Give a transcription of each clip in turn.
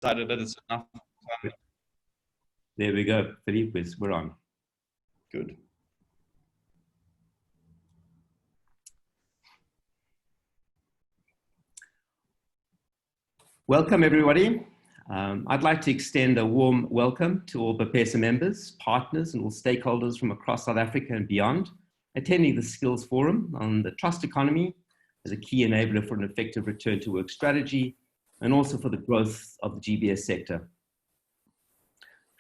decided that it's enough. There we go. Philipp, we're on. Good. Welcome, everybody. I'd like to extend a warm welcome to all BPESA members, partners, and all stakeholders from across South Africa and beyond, attending the Skills Forum on the trust economy as a key enabler for an effective return to work strategy, and also for the growth of the GBS sector.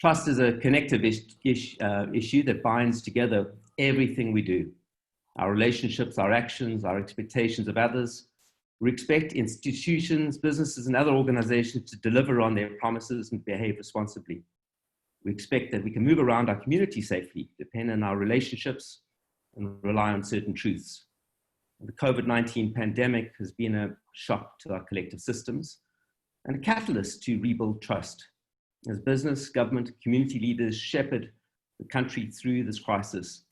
Trust is a connective issue that binds together everything we do. Our relationships, our actions, our expectations of others. We expect institutions, businesses, and other organizations to deliver on their promises and behave responsibly. We expect that we can move around our community safely, depend on our relationships, and rely on certain truths. The COVID-19 pandemic has been a shock to our collective systems and a catalyst to rebuild trust. As business, government, community leaders shepherd the country through this crisis,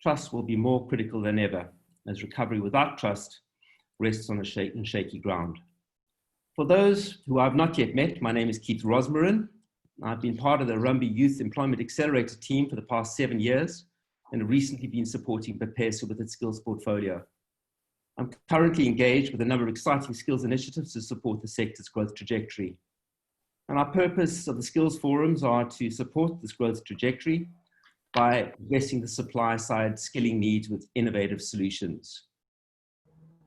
trust will be more critical than ever, as recovery without trust rests on a shaky ground. For those who I've not yet met, my name is Keith Rosmarin. I've been part of the Rumby Youth Employment Accelerator team for the past 7 years and have recently been supporting BPESA with its skills portfolio. I'm currently engaged with a number of exciting skills initiatives to support the sector's growth trajectory. And our purpose of the skills forums are to support this growth trajectory by addressing the supply side skilling needs with innovative solutions.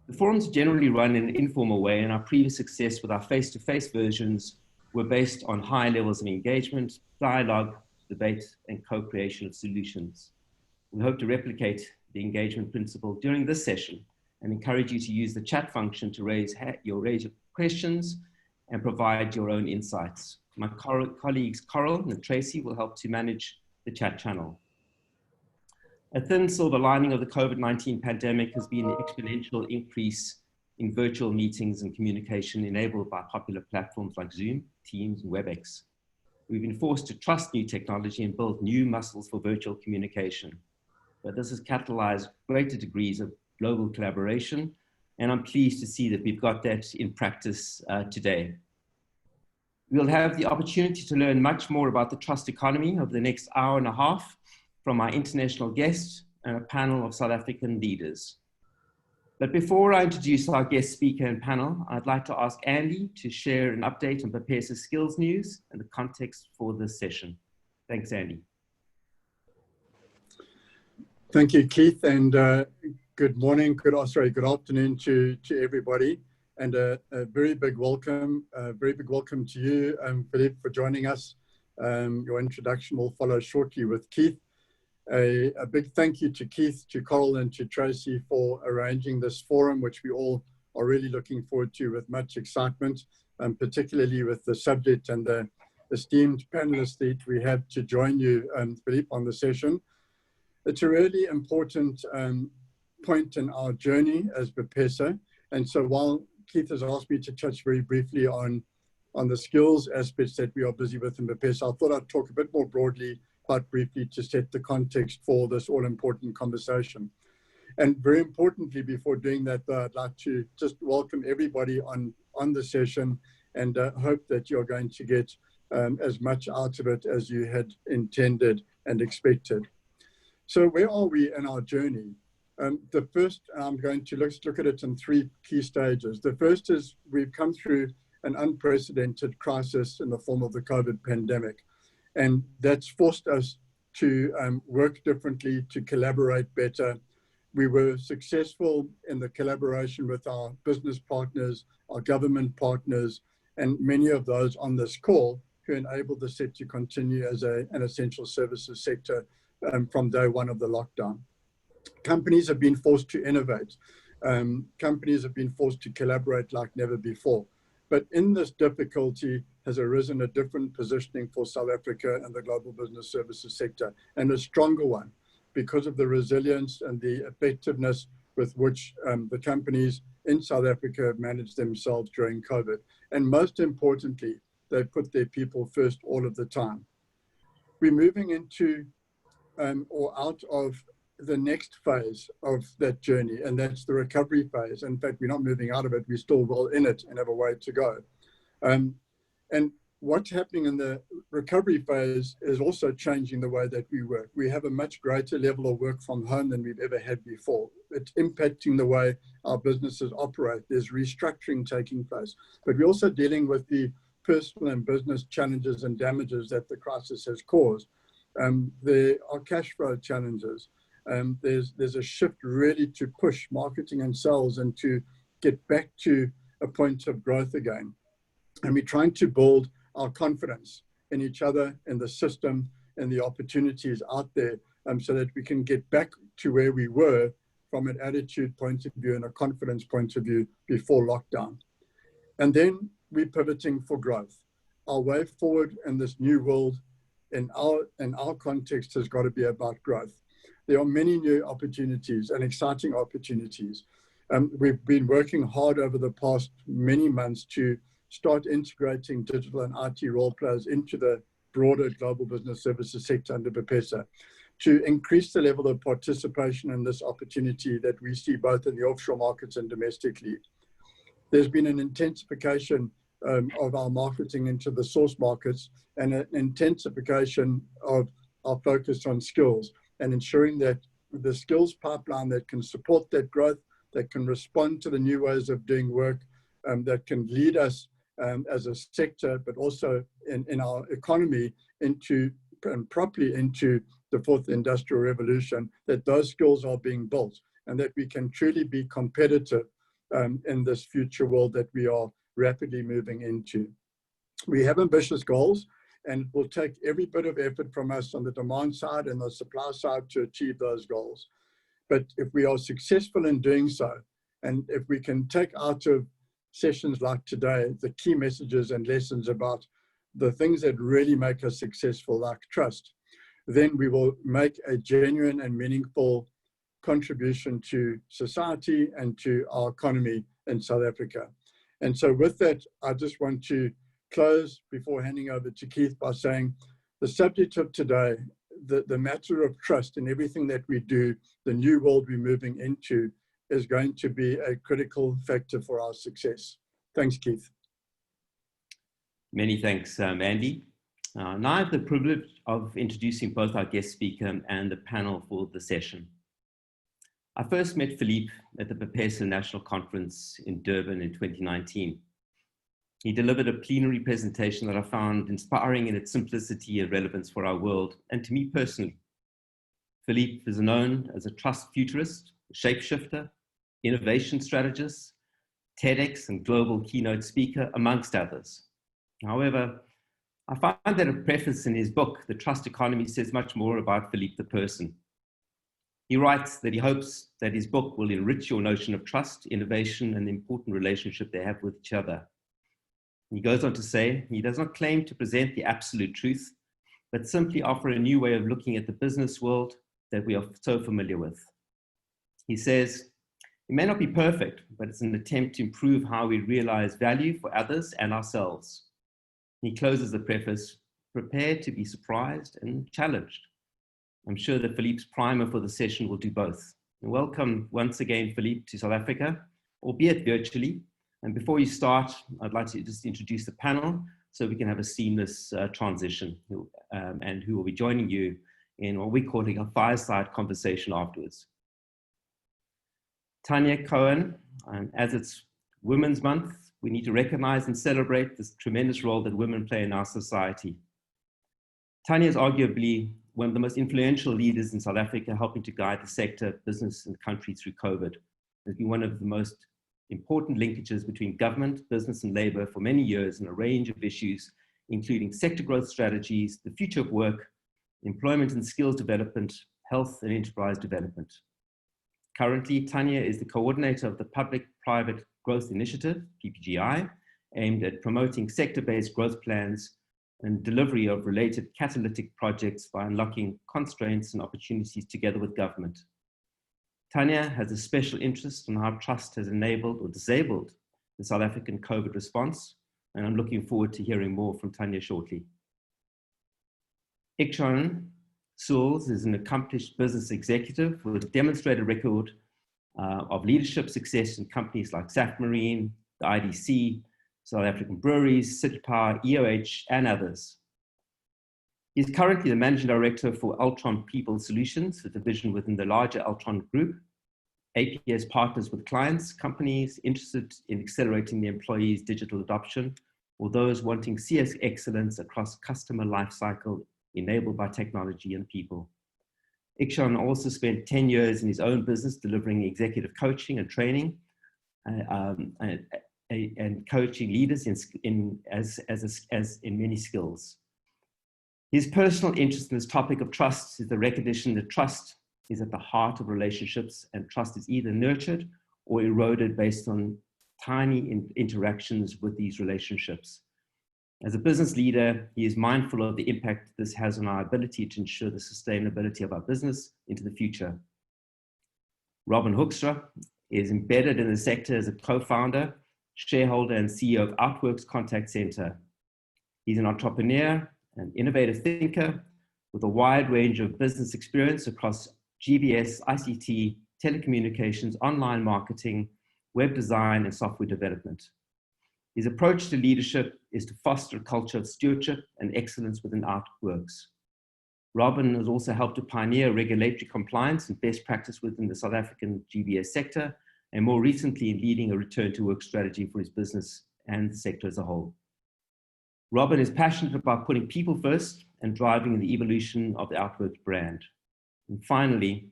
The forums generally run in an informal way, and our previous success with our face-to-face versions were based on high levels of engagement, dialogue, debate, and co-creation of solutions. We hope to replicate the engagement principle during this session and encourage you to use the chat function to raise your questions and provide your own insights. My colleagues Coral and Tracy will help to manage the chat channel. A thin silver lining of the COVID-19 pandemic has been the exponential increase in virtual meetings and communication enabled by popular platforms like Zoom, Teams, and WebEx. We've been forced to trust new technology and build new muscles for virtual communication. But this has catalyzed greater degrees of global collaboration, and I'm pleased to see that we've got that in practice today. We'll have the opportunity to learn much more about the trust economy over the next hour and a half from our international guests and a panel of South African leaders. But before I introduce our guest speaker and panel, I'd like to ask Andy to share an update on BPESA skills news and the context for this session. Thanks, Andy. Thank you, Keith, and good morning, good afternoon to everybody, and a very big welcome to you, Philipp, for joining us. Your introduction will follow shortly with Keith. A big thank you to Keith, to Coral, and to Tracy for arranging this forum, which we all are really looking forward to with much excitement, particularly with the subject and the esteemed panelists that we have to join you, Philipp, on the session. It's a really important point in our journey as BPESA. And so while Keith has asked me to touch very briefly on the skills aspects that we are busy with in BPESA, I thought I'd talk a bit more broadly, quite briefly, to set the context for this all-important conversation. And very importantly, before doing that, though, I'd like to just welcome everybody on the session and hope that you're going to get as much out of it as you had intended and expected. So where are we in our journey? The first, I'm going to look at it in 3 key stages. The first is we've come through an unprecedented crisis in the form of the COVID pandemic. And that's forced us to work differently, to collaborate better. We were successful in the collaboration with our business partners, our government partners, and many of those on this call who enabled the sector to continue as an essential services sector from day one of the lockdown. Companies have been forced to innovate. Companies have been forced to collaborate like never before. But in this difficulty has arisen a different positioning for South Africa and the global business services sector, and a stronger one because of the resilience and the effectiveness with which the companies in South Africa have managed themselves during COVID. And most importantly, they put their people first all of the time. We're moving into or out of the next phase of that journey, and that's the recovery phase. In fact, we're not moving out of it, we're still well in it and have a way to go. And what's happening in the recovery phase is also changing the way that we work. We have a much greater level of work from home than we've ever had before. It's impacting the way our businesses operate. There's restructuring taking place, but we're also dealing with the personal and business challenges and damages that the crisis has caused. There are cash flow challenges. There's a shift really to push marketing and sales and to get back to a point of growth again. And we're trying to build our confidence in each other, in the system, and the opportunities out there, so that we can get back to where we were from an attitude point of view and a confidence point of view before lockdown. And then we're pivoting for growth. Our way forward in this new world, in our context, has got to be about growth. There are many new opportunities and exciting opportunities. We've been working hard over the past many months to start integrating digital and IT role players into the broader global business services sector under BPESA, to increase the level of participation in this opportunity that we see both in the offshore markets and domestically. There's been an intensification of our marketing into the source markets and an intensification of our focus on skills and ensuring that the skills pipeline that can support that growth, that can respond to the new ways of doing work, that can lead us as a sector, but also in our economy into and properly into the fourth industrial revolution, that those skills are being built and that we can truly be competitive in this future world that we are rapidly moving into. We have ambitious goals, and it will take every bit of effort from us on the demand side and the supply side to achieve those goals. But if we are successful in doing so, and if we can take out of sessions like today the key messages and lessons about the things that really make us successful, like trust, then we will make a genuine and meaningful contribution to society and to our economy in South Africa. And so with that, I just want to close before handing over to Keith by saying the subject of today, the matter of trust in everything that we do, the new world we're moving into, is going to be a critical factor for our success. Thanks, Keith. Many thanks, Andy. Now I have the privilege of introducing both our guest speaker and the panel for the session. I first met Philipp at the BPESA National Conference in Durban in 2019. He delivered a plenary presentation that I found inspiring in its simplicity and relevance for our world, and to me personally. Philipp is known as a trust futurist, shapeshifter, innovation strategist, TEDx and global keynote speaker, amongst others. However, I find that a preface in his book, The Trust Economy, says much more about Philipp the person. He writes that he hopes that his book will enrich your notion of trust, innovation, and the important relationship they have with each other. He goes on to say, he does not claim to present the absolute truth, but simply offer a new way of looking at the business world that we are so familiar with. He says, it may not be perfect, but it's an attempt to improve how we realize value for others and ourselves. He closes the preface, prepared to be surprised and challenged. I'm sure that Philipp's primer for the session will do both. And welcome once again, Philipp, to South Africa, albeit virtually. And before you start, I'd like to just introduce the panel so we can have a seamless transition, and who will be joining you in what we're calling a fireside conversation afterwards. Tanya Cohen, as it's Women's Month, we need to recognize and celebrate this tremendous role that women play in our society. Tanya is arguably one of the most influential leaders in South Africa, helping to guide the sector, business, and country through COVID. Has been one of the most important linkages between government, business, and labor for many years in a range of issues, including sector growth strategies, the future of work, employment and skills development, health and enterprise development. Currently, Tanya is the coordinator of the Public-Private Growth Initiative, PPGI, aimed at promoting sector-based growth plans and delivery of related catalytic projects by unlocking constraints and opportunities together with government. Tanya has a special interest in how trust has enabled or disabled the South African COVID response, and I'm looking forward to hearing more from Tanya shortly. Igshaan is an accomplished business executive with a demonstrated record of leadership success in companies like Safmarine, the IDC, South African breweries, City Power, EOH, and others. He's currently the Managing Director for Altron People Solutions, a division within the larger Altron Group. APS partners with clients, companies interested in accelerating their employees' digital adoption, or those wanting CS excellence across customer lifecycle enabled by technology and people. Igshaan also spent 10 years in his own business delivering executive coaching and training and coaching leaders in many skills. His personal interest in this topic of trust is the recognition that trust is at the heart of relationships, and trust is either nurtured or eroded based on tiny interactions with these relationships. As a business leader, he is mindful of the impact this has on our ability to ensure the sustainability of our business into the future. Robin Hoekstra is embedded in the sector as a co-founder, shareholder, and CEO of Outworks Contact Center. He's an entrepreneur, an innovative thinker with a wide range of business experience across GBS, ICT, telecommunications, online marketing, web design, and software development. His approach to leadership is to foster a culture of stewardship and excellence within Outworks. Robin has also helped to pioneer regulatory compliance and best practice within the South African GBS sector, and more recently in leading a return to work strategy for his business and the sector as a whole. Robin is passionate about putting people first and driving the evolution of the Outworks brand. And finally,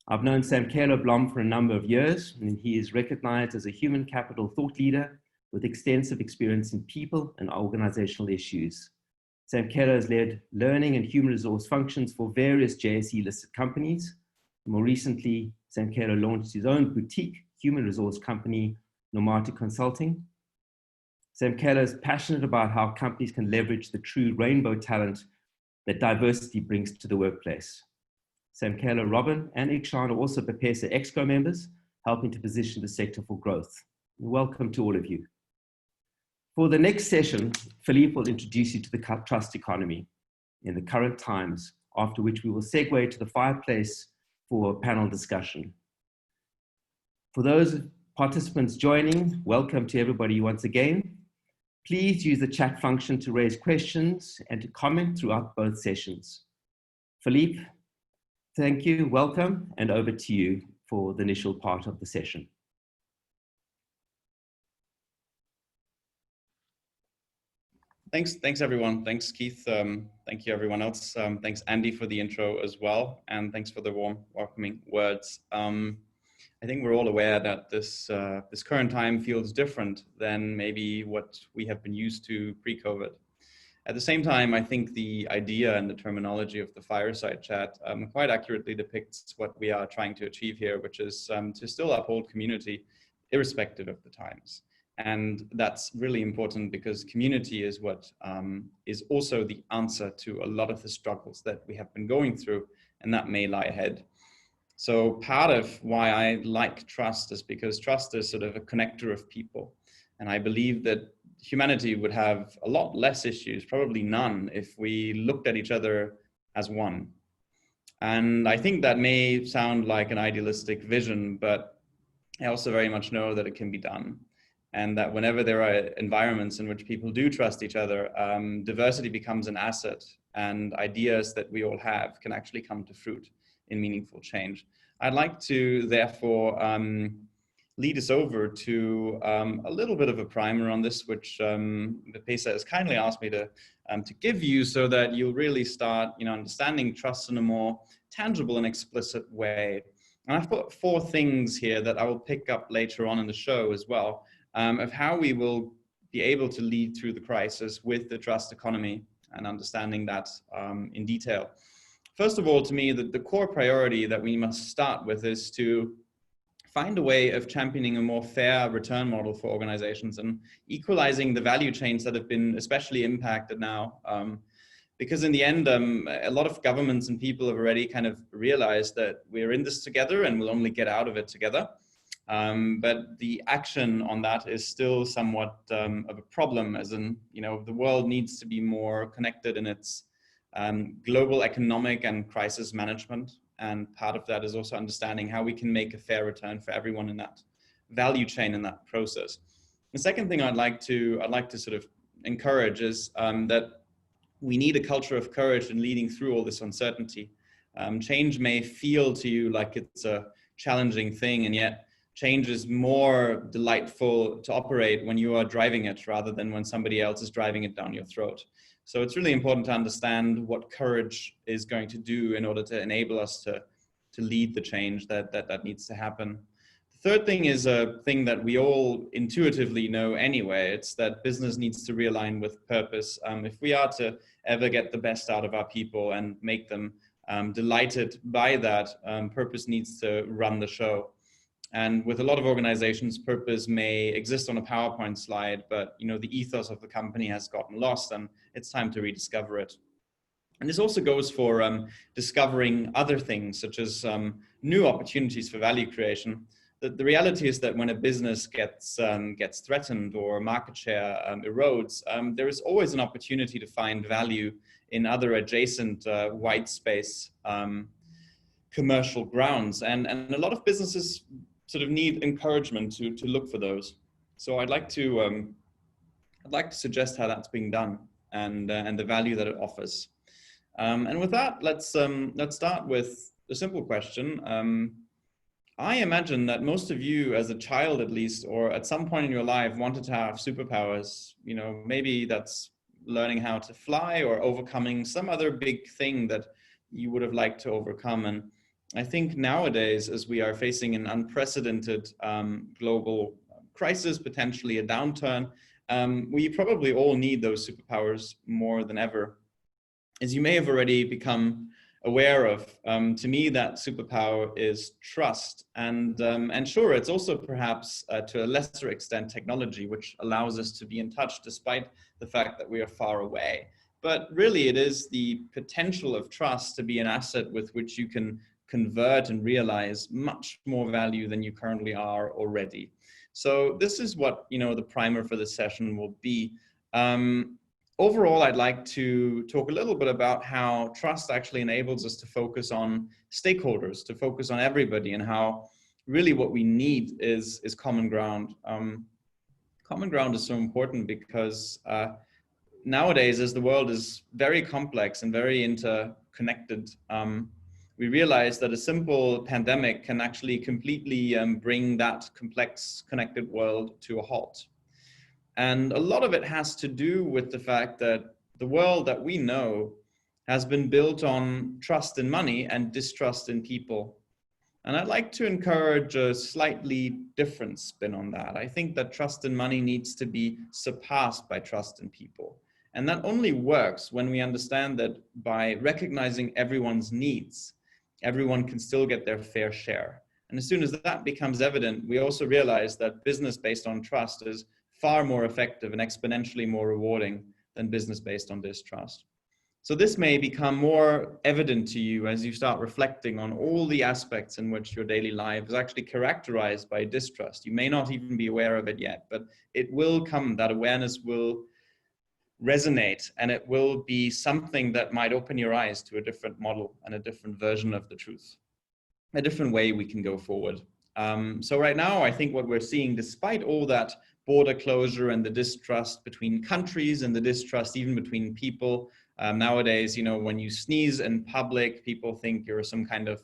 I've known Samkelo Blom for a number of years, and he is recognized as a human capital thought leader with extensive experience in people and organizational issues. Samkelo has led learning and human resource functions for various JSE-listed companies. More recently, Samkelo launched his own boutique human resource company, Nomati Consulting. Samkelo is passionate about how companies can leverage the true rainbow talent that diversity brings to the workplace. Samkelo, Robin, and Igshaan are also BPESA Exco members, helping to position the sector for growth. Welcome to all of you. For the next session, Philipp will introduce you to the trust economy in the current times, after which we will segue to the fireplace for a panel discussion. For those participants joining, welcome to everybody once again. Please use the chat function to raise questions and to comment throughout both sessions. Philipp, thank you, welcome, and over to you for the initial part of the session. Thanks everyone. Thanks Keith. Thank you everyone else. Thanks Andy for the intro as well, and thanks for the warm welcoming words. I think we're all aware that this current time feels different than maybe what we have been used to pre-COVID. At the same time, I think the idea and the terminology of the Fireside chat quite accurately depicts what we are trying to achieve here, which is to still uphold community irrespective of the times. And that's really important because community is what is also the answer to a lot of the struggles that we have been going through and that may lie ahead. So part of why I like trust is because trust is sort of a connector of people. And I believe that humanity would have a lot less issues, probably none, if we looked at each other as one. And I think that may sound like an idealistic vision, but I also very much know that it can be done. And that whenever there are environments in which people do trust each other, diversity becomes an asset, and ideas that we all have can actually come to fruit in meaningful change. I'd like to therefore lead us over to a little bit of a primer on this, which BPESA has kindly asked me to give you, so that you'll really start, understanding trust in a more tangible and explicit way. And I've got 4 things here that I will pick up later on in the show as well, of how we will be able to lead through the crisis with the trust economy and understanding that in detail. First of all, to me, the core priority that we must start with is to find a way of championing a more fair return model for organizations and equalizing the value chains that have been especially impacted now. Because in the end, a lot of governments and people have already kind of realized that we're in this together and we'll only get out of it together. But the action on that is still somewhat of a problem, as in, the world needs to be more connected in its global economic and crisis management. And part of that is also understanding how we can make a fair return for everyone in that value chain, in that process. The second thing I'd like to sort of encourage is that we need a culture of courage in leading through all this uncertainty. Change may feel to you like it's a challenging thing, and yet change is more delightful to operate when you are driving it rather than when somebody else is driving it down your throat. So it's really important to understand what courage is going to do in order to enable us to lead the change that needs to happen. The third thing is a thing that we all intuitively know anyway. It's that business needs to realign with purpose. If we are to ever get the best out of our people and make them delighted by that, purpose needs to run the show. And with a lot of organizations, purpose may exist on a PowerPoint slide, but the ethos of the company has gotten lost, and it's time to rediscover it. And this also goes for discovering other things, such as new opportunities for value creation. The reality is that when a business gets threatened or market share erodes, there is always an opportunity to find value in other adjacent white space commercial grounds. And a lot of businesses sort of need encouragement to look for those. So I'd like to suggest how that's being done and the value that it offers. And with that, let's start with a simple question. I imagine that most of you, as a child at least, or at some point in your life, wanted to have superpowers. Maybe that's learning how to fly or overcoming some other big thing that you would have liked to overcome. And I think nowadays, as we are facing an unprecedented global crisis, potentially a downturn, we probably all need those superpowers more than ever. As you may have already become aware of, to me, that superpower is trust. And sure, it's also perhaps to a lesser extent technology, which allows us to be in touch despite the fact that we are far away. But really, it is the potential of trust to be an asset with which you can convert and realize much more value than you currently are already. So this is what the primer for this session will be. Overall, I'd like to talk a little bit about how trust actually enables us to focus on stakeholders, to focus on everybody, and how really what we need is common ground. Common ground is so important because nowadays, as the world is very complex and very interconnected, we realize that a simple pandemic can actually completely bring that complex, connected world to a halt. And a lot of it has to do with the fact that the world that we know has been built on trust in money and distrust in people. And I'd like to encourage a slightly different spin on that. I think that trust in money needs to be surpassed by trust in people. And that only works when we understand that by recognizing everyone's needs, everyone can still get their fair share. And as soon as that becomes evident, we also realize that business based on trust is far more effective and exponentially more rewarding than business based on distrust. So this may become more evident to you as you start reflecting on all the aspects in which your daily life is actually characterized by distrust. You may not even be aware of it yet, but it will come, that awareness will resonate, and it will be something that might open your eyes to a different model and a different version of the truth, a different way we can go forward. So right now, I think what we're seeing, despite all that border closure and the distrust between countries and the distrust even between people, nowadays, when you sneeze in public, people think you're some kind of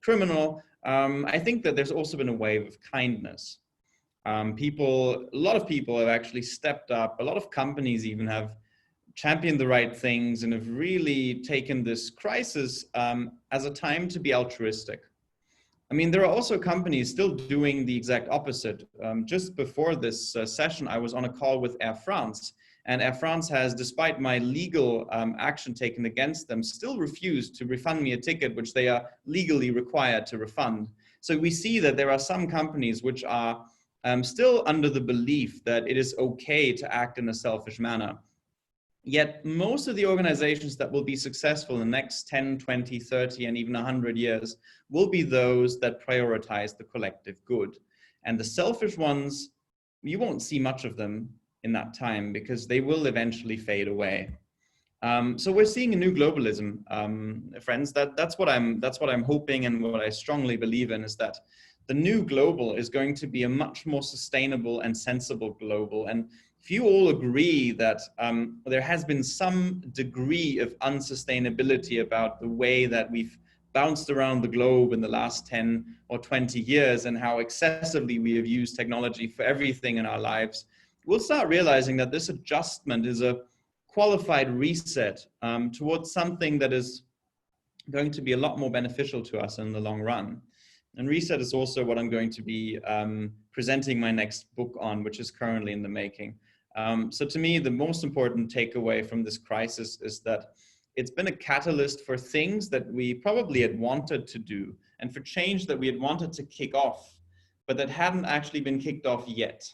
criminal. I think that there's also been a wave of kindness. A lot of people have actually stepped up. A lot of companies even have championed the right things and have really taken this crisis as a time to be altruistic. I mean, there are also companies still doing the exact opposite. Just before this session, I was on a call with Air France, and Air France has, despite my legal action taken against them, still refused to refund me a ticket which they are legally required to refund. So we see that there are some companies which are still under the belief that it is okay to act in a selfish manner. Yet most of the organizations that will be successful in the next 10, 20, 30, and even 100 years will be those that prioritize the collective good. And the selfish ones, you won't see much of them in that time because they will eventually fade away. So we're seeing a new globalism, friends. That's what I'm hoping, and what I strongly believe in is that the new global is going to be a much more sustainable and sensible global. And if you all agree that there has been some degree of unsustainability about the way that we've bounced around the globe in the last 10 or 20 years and how excessively we have used technology for everything in our lives, we'll start realizing that this adjustment is a qualified reset towards something that is going to be a lot more beneficial to us in the long run. And reset is also what I'm going to be presenting my next book on, which is currently in the making. So to me, the most important takeaway from this crisis is that it's been a catalyst for things that we probably had wanted to do and for change that we had wanted to kick off, but that hadn't actually been kicked off yet,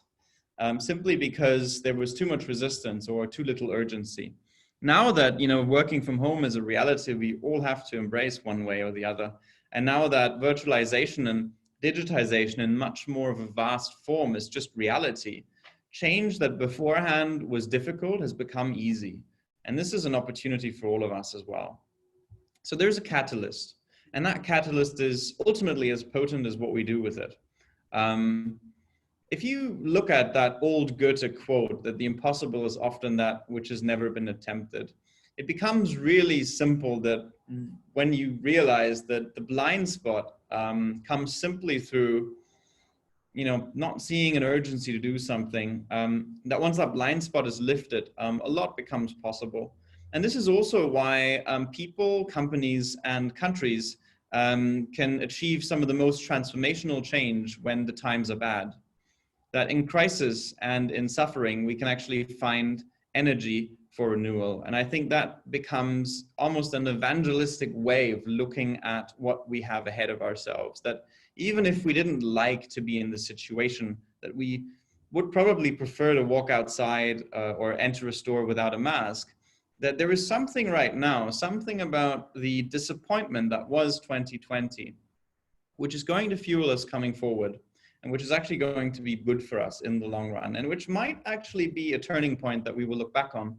simply because there was too much resistance or too little urgency. Now that, working from home is a reality we all have to embrace one way or the other. And now that virtualization and digitization in much more of a vast form is just reality, change that beforehand was difficult has become easy. And this is an opportunity for all of us as well. So there's a catalyst, and that catalyst is ultimately as potent as what we do with it. If you look at that old Goethe quote that the impossible is often that which has never been attempted, it becomes really simple that when you realize that the blind spot comes simply through not seeing an urgency to do something, that once that blind spot is lifted, a lot becomes possible. And this is also why people, companies, and countries can achieve some of the most transformational change when the times are bad. That in crisis and in suffering, we can actually find energy for renewal. And I think that becomes almost an evangelistic way of looking at what we have ahead of ourselves. That even if we didn't like to be in the situation, that we would probably prefer to walk outside or enter a store without a mask, that there is something right now, something about the disappointment that was 2020, which is going to fuel us coming forward, and which is actually going to be good for us in the long run, and which might actually be a turning point that we will look back on,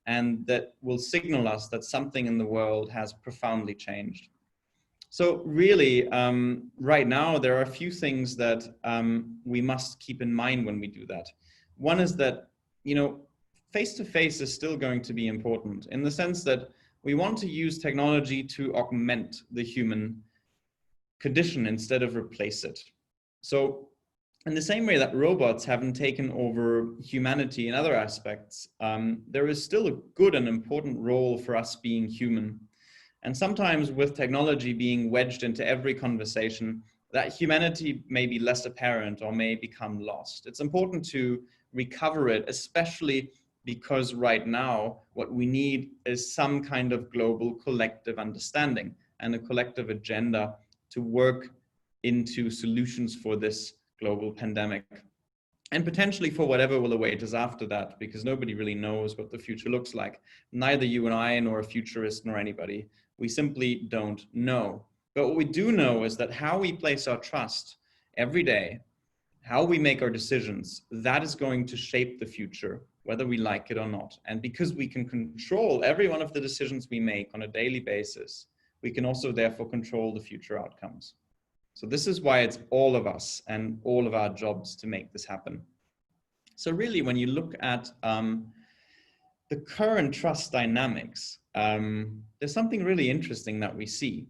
and that will signal us that something in the world has profoundly changed. So really, right now, there are a few things that we must keep in mind when we do that. One is that, face-to-face is still going to be important in the sense that we want to use technology to augment the human condition instead of replace it. So in the same way that robots haven't taken over humanity in other aspects, there is still a good and important role for us being human. And sometimes with technology being wedged into every conversation, that humanity may be less apparent or may become lost. It's important to recover it, especially because right now, what we need is some kind of global collective understanding and a collective agenda to work into solutions for this global pandemic, and potentially for whatever will await us after that, because nobody really knows what the future looks like. Neither you and I, nor a futurist, nor anybody. We simply don't know. But what we do know is that how we place our trust every day, how we make our decisions, that is going to shape the future, whether we like it or not. And because we can control every one of the decisions we make on a daily basis, we can also therefore control the future outcomes. So this is why it's all of us and all of our jobs to make this happen. So really, when you look at the current trust dynamics, there's something really interesting that we see.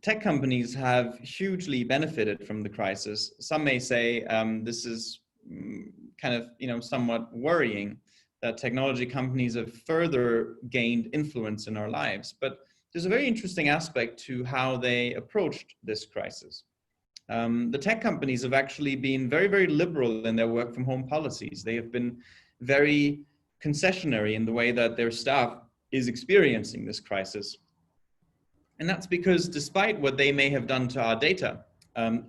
Tech companies have hugely benefited from the crisis. Some may say this is kind of, somewhat worrying that technology companies have further gained influence in our lives. But there's a very interesting aspect to how they approached this crisis. The tech companies have actually been very, very liberal in their work from home policies. They have been very concessionary in the way that their staff is experiencing this crisis. And that's because despite what they may have done to our data,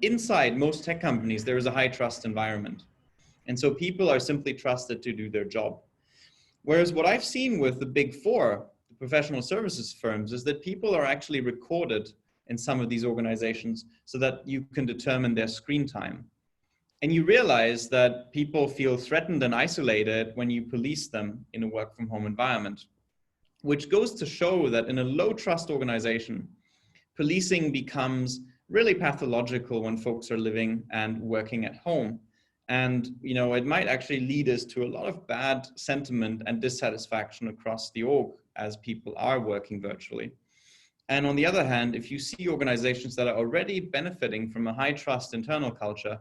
inside most tech companies, there is a high trust environment. And so people are simply trusted to do their job. Whereas what I've seen with the big four, the professional services firms, is that people are actually recorded in some of these organizations so that you can determine their screen time. And you realize that people feel threatened and isolated when you police them in a work from home environment, which goes to show that in a low trust organization, policing becomes really pathological when folks are living and working at home. And, you know, it might actually lead us to a lot of bad sentiment and dissatisfaction across the org as people are working virtually. And on the other hand, if you see organizations that are already benefiting from a high trust internal culture,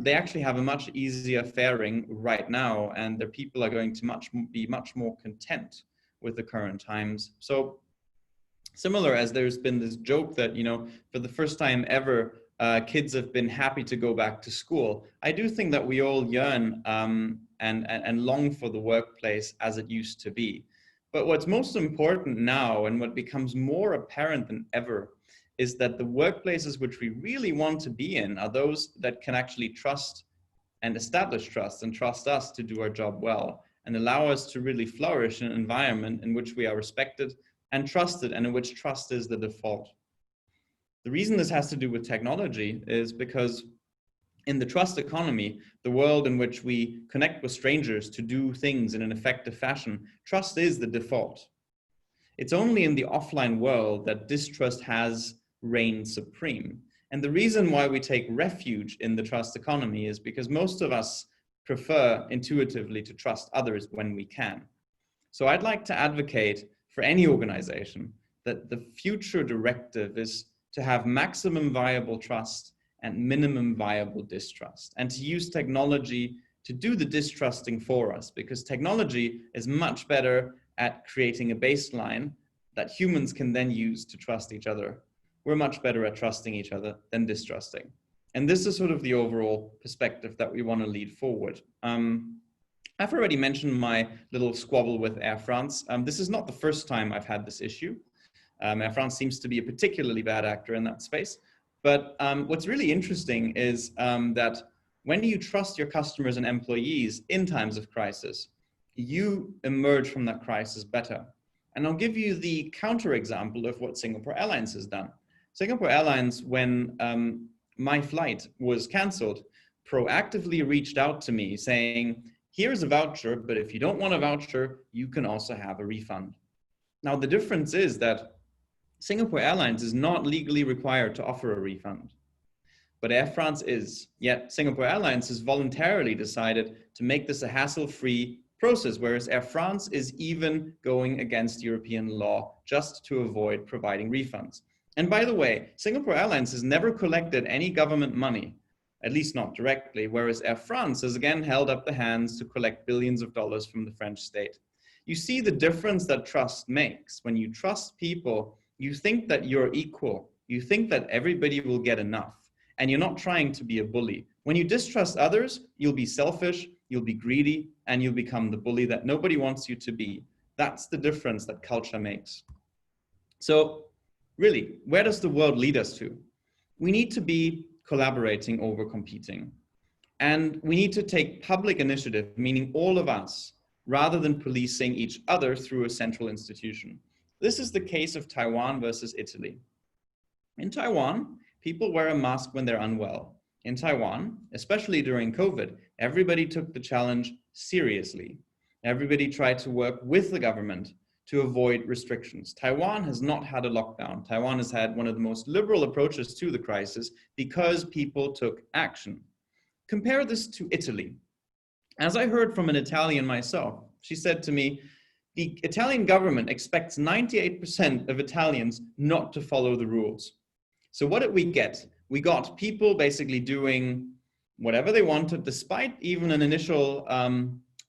they actually have a much easier faring right now, and their people are going to be much more content with the current times. So similar as there's been this joke that, you know, for the first time ever, kids have been happy to go back to school. I do think that we all yearn and long for the workplace as it used to be. But what's most important now, and what becomes more apparent than ever, is that the workplaces which we really want to be in are those that can actually trust and establish trust and trust us to do our job well, and allow us to really flourish in an environment in which we are respected and trusted, and in which trust is the default. The reason this has to do with technology is because in the trust economy, the world in which we connect with strangers to do things in an effective fashion, trust is the default. It's only in the offline world that distrust has reigned supreme. And the reason why we take refuge in the trust economy is because most of us prefer intuitively to trust others when we can. So I'd like to advocate for any organization that the future directive is to have maximum viable trust and minimum viable distrust, and to use technology to do the distrusting for us, because technology is much better at creating a baseline that humans can then use to trust each other. We're much better at trusting each other than distrusting. And this is sort of the overall perspective that we want to lead forward. I've already mentioned my little squabble with Air France. This is not the first time I've had this issue. Air France seems to be a particularly bad actor in that space. But what's really interesting is that when you trust your customers and employees in times of crisis, you emerge from that crisis better. And I'll give you the counterexample of what Singapore Airlines has done. Singapore Airlines, when my flight was canceled, proactively reached out to me saying, here's a voucher, but if you don't want a voucher, you can also have a refund. Now, the difference is that Singapore Airlines is not legally required to offer a refund, but Air France is. Yet Singapore Airlines has voluntarily decided to make this a hassle-free process, whereas Air France is even going against European law just to avoid providing refunds. And by the way, Singapore Airlines has never collected any government money, at least not directly, whereas Air France has again held up the hands to collect billions of dollars from the French state. You see the difference that trust makes. When you trust people, you think that you're equal. You think that everybody will get enough, and you're not trying to be a bully. When you distrust others, you'll be selfish, you'll be greedy, and you'll become the bully that nobody wants you to be. That's the difference that culture makes. So really, where does the world lead us to? We need to be collaborating over competing. And we need to take public initiative, meaning all of us, rather than policing each other through a central institution. This is the case of Taiwan versus Italy. In Taiwan, people wear a mask when they're unwell. In Taiwan, especially during COVID, everybody took the challenge seriously. Everybody tried to work with the government to avoid restrictions. Taiwan has not had a lockdown. Taiwan has had one of the most liberal approaches to the crisis because people took action. Compare this to Italy. As I heard from an Italian myself, she said to me, the Italian government expects 98% of Italians not to follow the rules. So what did we get? We got people basically doing whatever they wanted, despite even an initial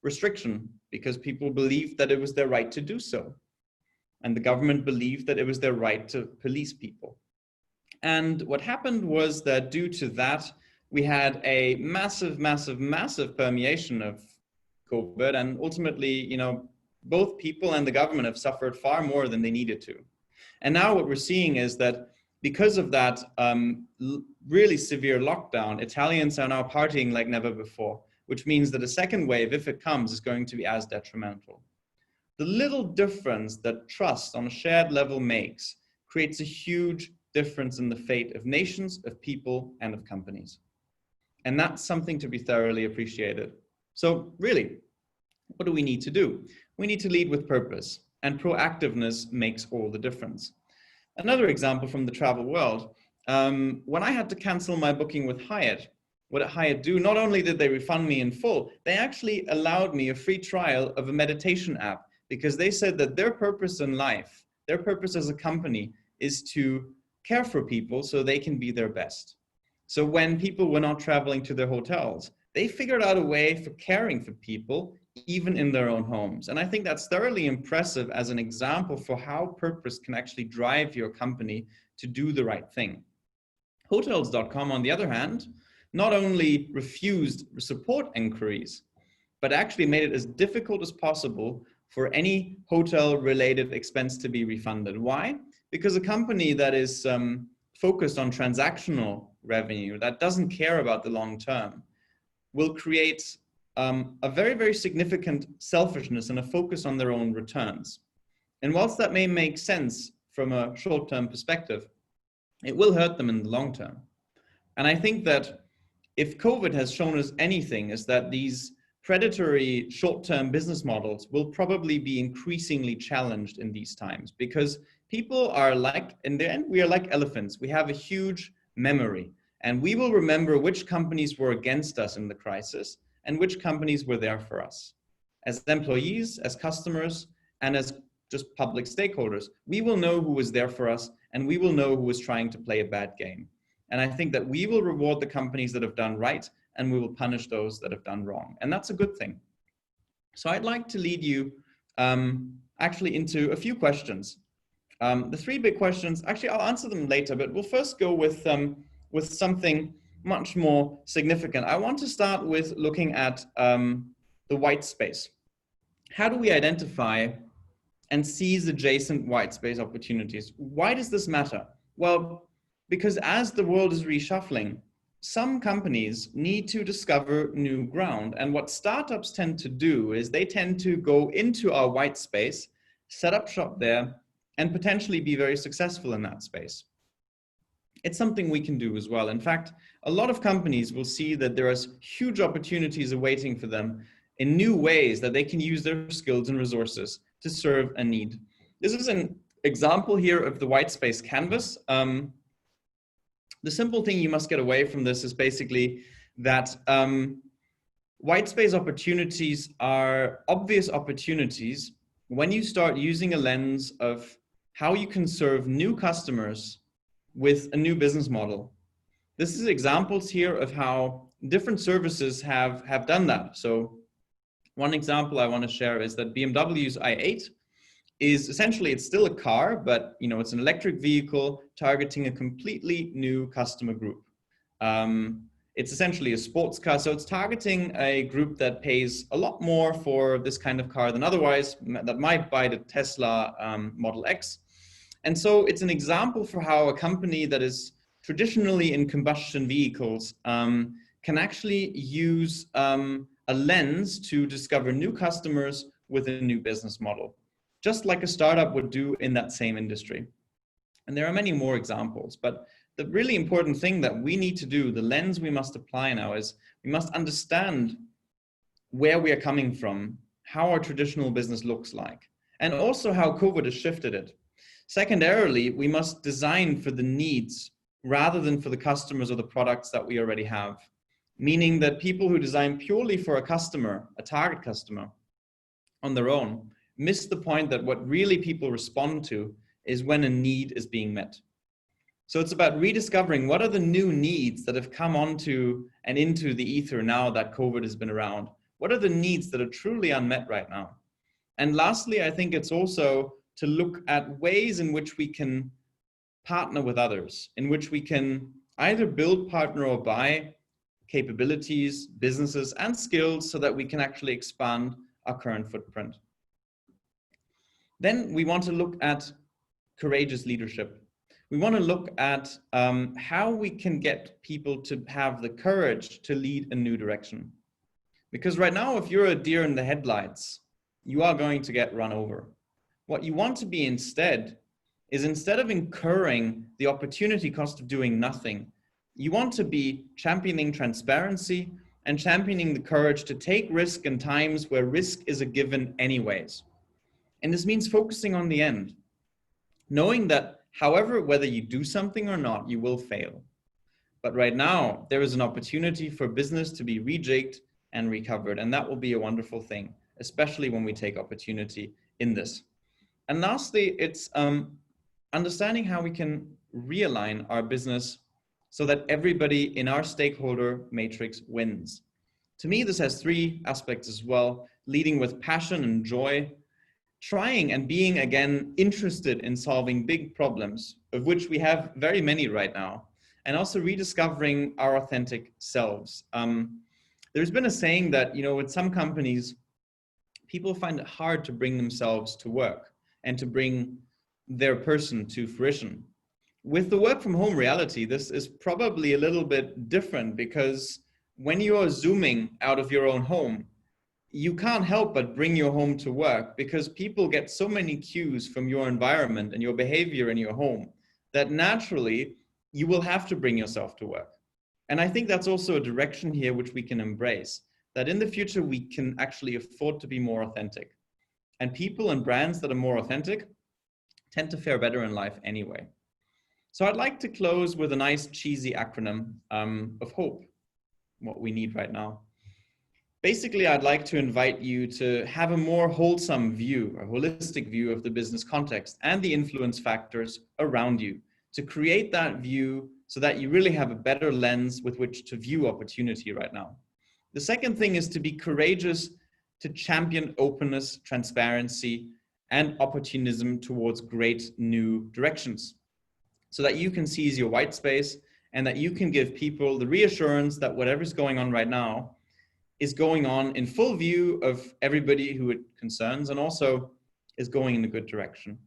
restriction, because people believed that it was their right to do so. And the government believed that it was their right to police people. And what happened was that due to that, we had a massive permeation of COVID, and ultimately, you know, both people and the government have suffered far more than they needed to. And now what we're seeing is that because of that really severe lockdown, Italians are now partying like never before, which means that a second wave, if it comes, is going to be as detrimental. The little difference that trust on a shared level makes creates a huge difference in the fate of nations, of people, and of companies. And that's something to be thoroughly appreciated. So really, what do we need to do? We need to lead with purpose, and proactiveness makes all the difference. Another example from the travel world, when I had to cancel my booking with Hyatt, what did Hyatt do? Not only did they refund me in full, they actually allowed me a free trial of a meditation app, because they said that their purpose in life, their purpose as a company, is to care for people so they can be their best. So when people were not traveling to their hotels, they figured out a way for caring for people, even in their own homes. And I think that's thoroughly impressive as an example for how purpose can actually drive your company to do the right thing. Hotels.com, on the other hand, not only refused support inquiries, but actually made it as difficult as possible for any hotel-related expense to be refunded. Why? Because a company that is focused on transactional revenue, that doesn't care about the long term, will create a very, very significant selfishness and a focus on their own returns. And whilst that may make sense from a short-term perspective, it will hurt them in the long term. And I think that if COVID has shown us anything, is that these predatory short-term business models will probably be increasingly challenged in these times, because people are like, in the end, we are like elephants. We have a huge memory, and we will remember which companies were against us in the crisis and which companies were there for us. As employees, as customers, and as just public stakeholders, we will know who was there for us, and we will know who was trying to play a bad game. And I think that we will reward the companies that have done right, and we will punish those that have done wrong. And that's a good thing. So I'd like to lead you actually into a few questions. The three big questions, actually I'll answer them later, but we'll first go with something much more significant. I want to start with looking at the white space. How do we identify and seize adjacent white space opportunities? Why does this matter? Well, because as the world is reshuffling, some companies need to discover new ground. And what startups tend to do is they tend to go into our white space, set up shop there, and potentially be very successful in that space. It's something we can do as well. In fact, a lot of companies will see that there are huge opportunities awaiting for them in new ways that they can use their skills and resources to serve a need. This is an example here of the white space canvas. The simple thing you must get away from this is basically that white space opportunities are obvious opportunities when you start using a lens of how you can serve new customers with a new business model. This is examples here of how different services have done that. So one example I want to share is that BMW's i8 is essentially, it's still a car, but it's an electric vehicle targeting a completely new customer group. It's essentially a sports car, so it's targeting a group that pays a lot more for this kind of car than otherwise, that might buy the Tesla Model X. And so it's an example for how a company that is traditionally in combustion vehicles can actually use a lens to discover new customers with a new business model, just like a startup would do in that same industry. And there are many more examples, but the really important thing that we need to do, the lens we must apply now, is we must understand where we are coming from, how our traditional business looks like, and also how COVID has shifted it. Secondarily, we must design for the needs rather than for the customers or the products that we already have, meaning that people who design purely for a customer, a target customer, on their own, miss the point that what really people respond to is when a need is being met. So it's about rediscovering what are the new needs that have come onto and into the ether now that COVID has been around. What are the needs that are truly unmet right now? And lastly, I think it's also to look at ways in which we can partner with others, in which we can either build, partner, or buy capabilities, businesses, and skills so that we can actually expand our current footprint. Then we want to look at courageous leadership. We want to look at how we can get people to have the courage to lead a new direction. Because right now, if you're a deer in the headlights, you are going to get run over. What you want to be instead is, instead of incurring the opportunity cost of doing nothing, you want to be championing transparency and championing the courage to take risk in times where risk is a given anyways. And this means focusing on the end, knowing that However, whether you do something or not, you will fail. But right now, there is an opportunity for business to be rejigged and recovered. And that will be a wonderful thing, especially when we take opportunity in this. And lastly, it's understanding how we can realign our business so that everybody in our stakeholder matrix wins. To me, this has three aspects as well: leading with passion and joy, trying and being again interested in solving big problems, of which we have very many right now, and also rediscovering our authentic selves. There's been a saying that, with some companies, people find it hard to bring themselves to work and to bring their person to fruition. With the work from home reality, this is probably a little bit different, because when you are zooming out of your own home, you can't help but bring your home to work, because people get so many cues from your environment and your behavior in your home that naturally you will have to bring yourself to work. And I think that's also a direction here which we can embrace, that in the future we can actually afford to be more authentic. And people and brands that are more authentic tend to fare better in life anyway. So I'd like to close with a nice cheesy acronym of HOPE, what we need right now. Basically, I'd like to invite you to have a more wholesome view, a holistic view of the business context and the influence factors around you, to create that view so that you really have a better lens with which to view opportunity right now. The second thing is to be courageous to champion openness, transparency, and opportunism towards great new directions, so that you can seize your white space and that you can give people the reassurance that whatever's going on right now is going on in full view of everybody who it concerns, and also is going in a good direction.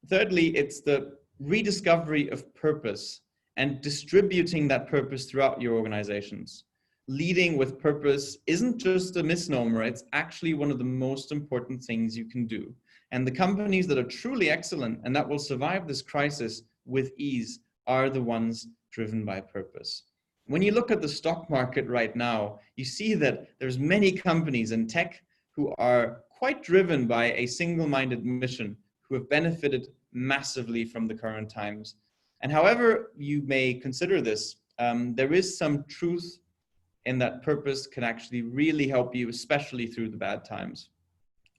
Thirdly, it's the rediscovery of purpose and distributing that purpose throughout your organizations. Leading with purpose isn't just a misnomer, it's actually one of the most important things you can do. And the companies that are truly excellent and that will survive this crisis with ease are the ones driven by purpose. When you look at the stock market right now, you see that there's many companies in tech who are quite driven by a single-minded mission, who have benefited massively from the current times. And however you may consider this, there is some truth in that purpose can actually really help you, especially through the bad times.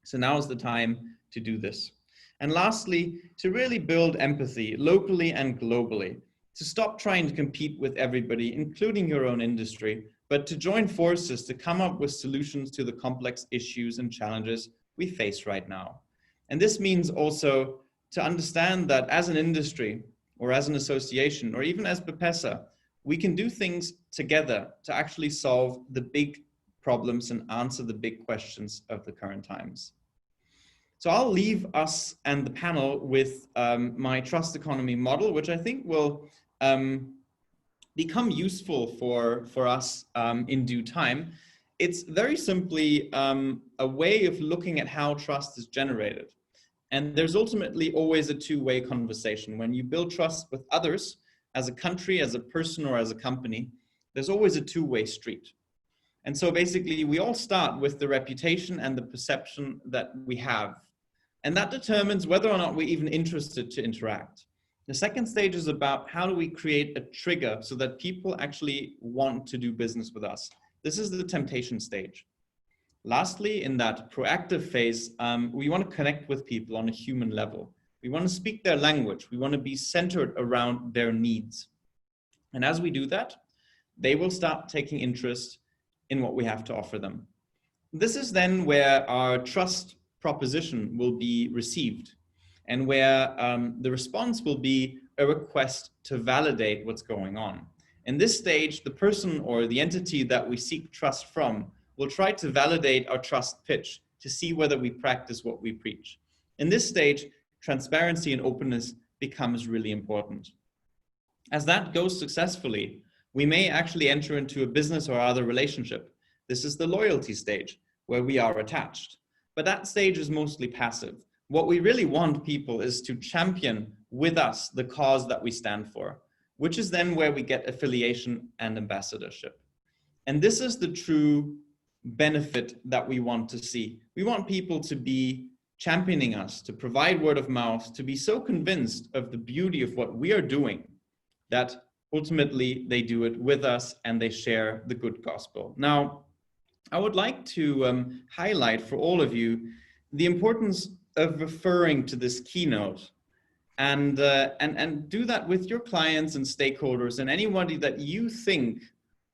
So now is the time to do this. And lastly, to really build empathy locally and globally, to stop trying to compete with everybody, including your own industry, but to join forces to come up with solutions to the complex issues and challenges we face right now. And this means also to understand that as an industry or as an association or even as BPESA, we can do things together to actually solve the big problems and answer the big questions of the current times. So I'll leave us and the panel with my trust economy model, which I think will become useful for us in due time. It's very simply a way of looking at how trust is generated. And there's ultimately always a two-way conversation. When you build trust with others, as a country, as a person, or as a company, there's always a two-way street. And so basically, we all start with the reputation and the perception that we have. And that determines whether or not we're even interested to interact. The second stage is about how do we create a trigger so that people actually want to do business with us. This is the temptation stage. Lastly, in that proactive phase, we want to connect with people on a human level. We want to speak their language. We want to be centered around their needs. And as we do that, they will start taking interest in what we have to offer them. This is then where our trust proposition will be received, and where the response will be a request to validate what's going on. In this stage, the person or the entity that we seek trust from will try to validate our trust pitch to see whether we practice what we preach. In this stage, transparency and openness becomes really important. As that goes successfully, we may actually enter into a business or other relationship. This is the loyalty stage, where we are attached. But that stage is mostly passive. What we really want people is to champion with us the cause that we stand for, which is then where we get affiliation and ambassadorship. And this is the true benefit that we want to see. We want people to be championing us, to provide word of mouth, to be so convinced of the beauty of what we are doing that ultimately they do it with us and they share the good gospel. Now, I would like to highlight for all of you the importance of referring to this keynote and do that with your clients and stakeholders and anybody that you think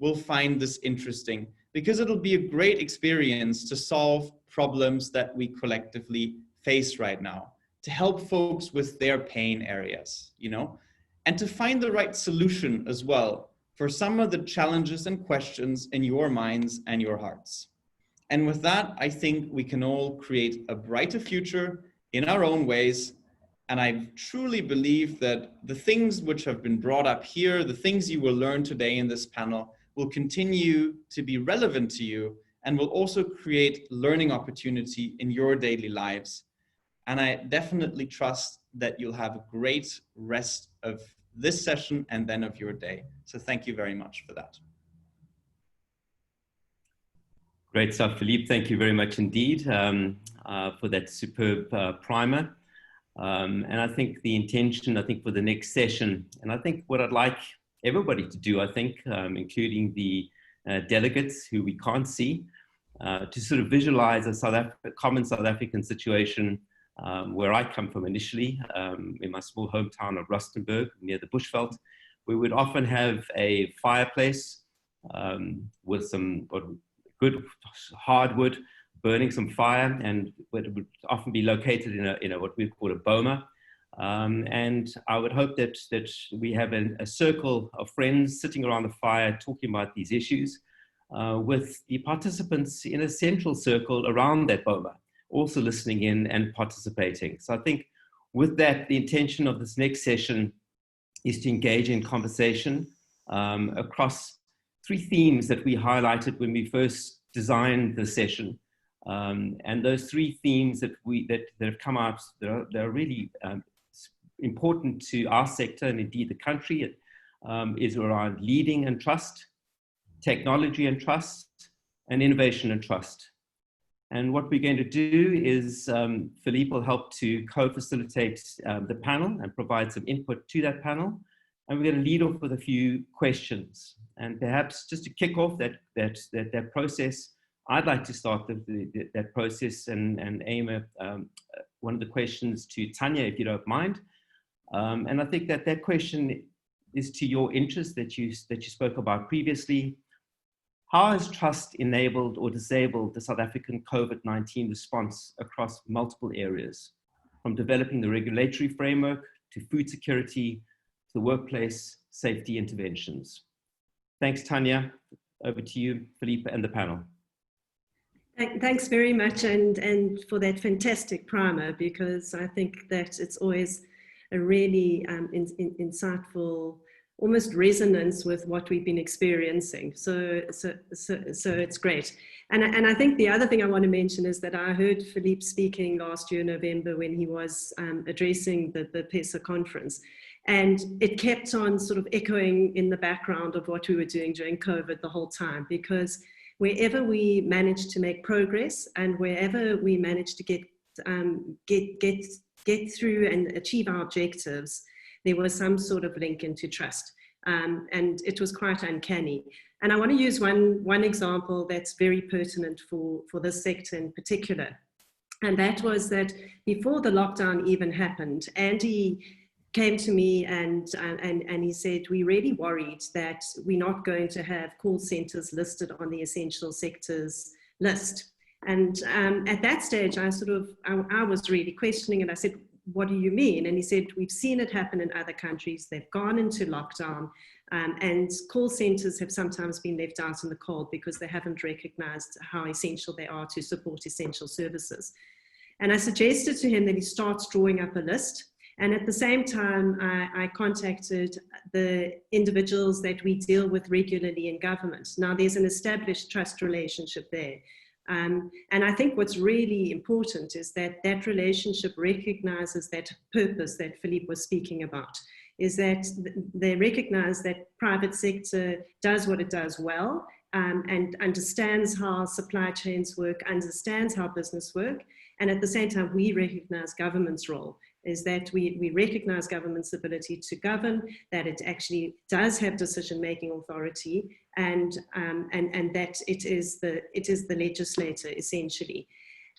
will find this interesting, because it'll be a great experience to solve problems that we collectively face right now, to help folks with their pain areas, you know, and to find the right solution as well for some of the challenges and questions in your minds and your hearts. And with that, I think we can all create a brighter future in our own ways. And I truly believe that the things which have been brought up here, the things you will learn today in this panel, will continue to be relevant to you and will also create learning opportunity in your daily lives. And I definitely trust that you'll have a great rest of this session and then of your day. So thank you very much for that. Great stuff, Philippe. Thank you very much indeed for that superb primer. And I think the intention, for the next session, and I think what I'd like everybody to do, including the delegates who we can't see, to sort of visualize a common South African situation where I come from initially, in my small hometown of Rustenburg, near the Bushveld. We would often have a fireplace with some good hardwood, burning some fire, and it would often be located in a what we call a boma. And I would hope that we have a circle of friends sitting around the fire talking about these issues, with the participants in a central circle around that boma, also listening in and participating. So I think with that, the intention of this next session is to engage in conversation across three themes that we highlighted when we first designed the session. And those three themes that have come out, they're really important to our sector and indeed the country, is around leading and trust, technology and trust, and innovation and trust. And what we're going to do is Philippe will help to co-facilitate the panel and provide some input to that panel. And we're going to lead off with a few questions. And perhaps just to kick off that process, I'd like to start that process and aim at one of the questions to Tanya, if you don't mind. And I think that question is to your interest that you spoke about previously. How has trust enabled or disabled the South African COVID-19 response across multiple areas, from developing the regulatory framework to food security to the workplace safety interventions? Thanks, Tanya. Over to you, Philippe, and the panel. Thanks very much, and for that fantastic primer, because I think that it's always a really insightful, almost resonance with what we've been experiencing. So it's great. And I think the other thing I want to mention is that I heard Philippe speaking last year, November, when he was addressing the BPESA conference. And it kept on sort of echoing in the background of what we were doing during COVID the whole time, because wherever we managed to make progress and wherever we managed to get through and achieve our objectives, there was some sort of link into trust. And it was quite uncanny. And I want to use one example that's very pertinent for this sector in particular. And that was that before the lockdown even happened, Andy came to me and he said, we're really worried that we're not going to have call centers listed on the essential sectors list. And at that stage, I was really questioning, and I said, what do you mean? And he said, we've seen it happen in other countries. They've gone into lockdown, and call centers have sometimes been left out in the cold because they haven't recognized how essential they are to support essential services. And I suggested to him that he starts drawing up a list. And at the same time, I contacted the individuals that we deal with regularly in government. Now, there's an established trust relationship there. And I think what's really important is that that relationship recognizes that purpose that Philippe was speaking about, is that they recognize that private sector does what it does well, and understands how supply chains work, understands how business work, And at the same time, we recognize government's role, is that we recognize government's ability to govern, that it actually does have decision-making authority, and that it is the legislator, essentially.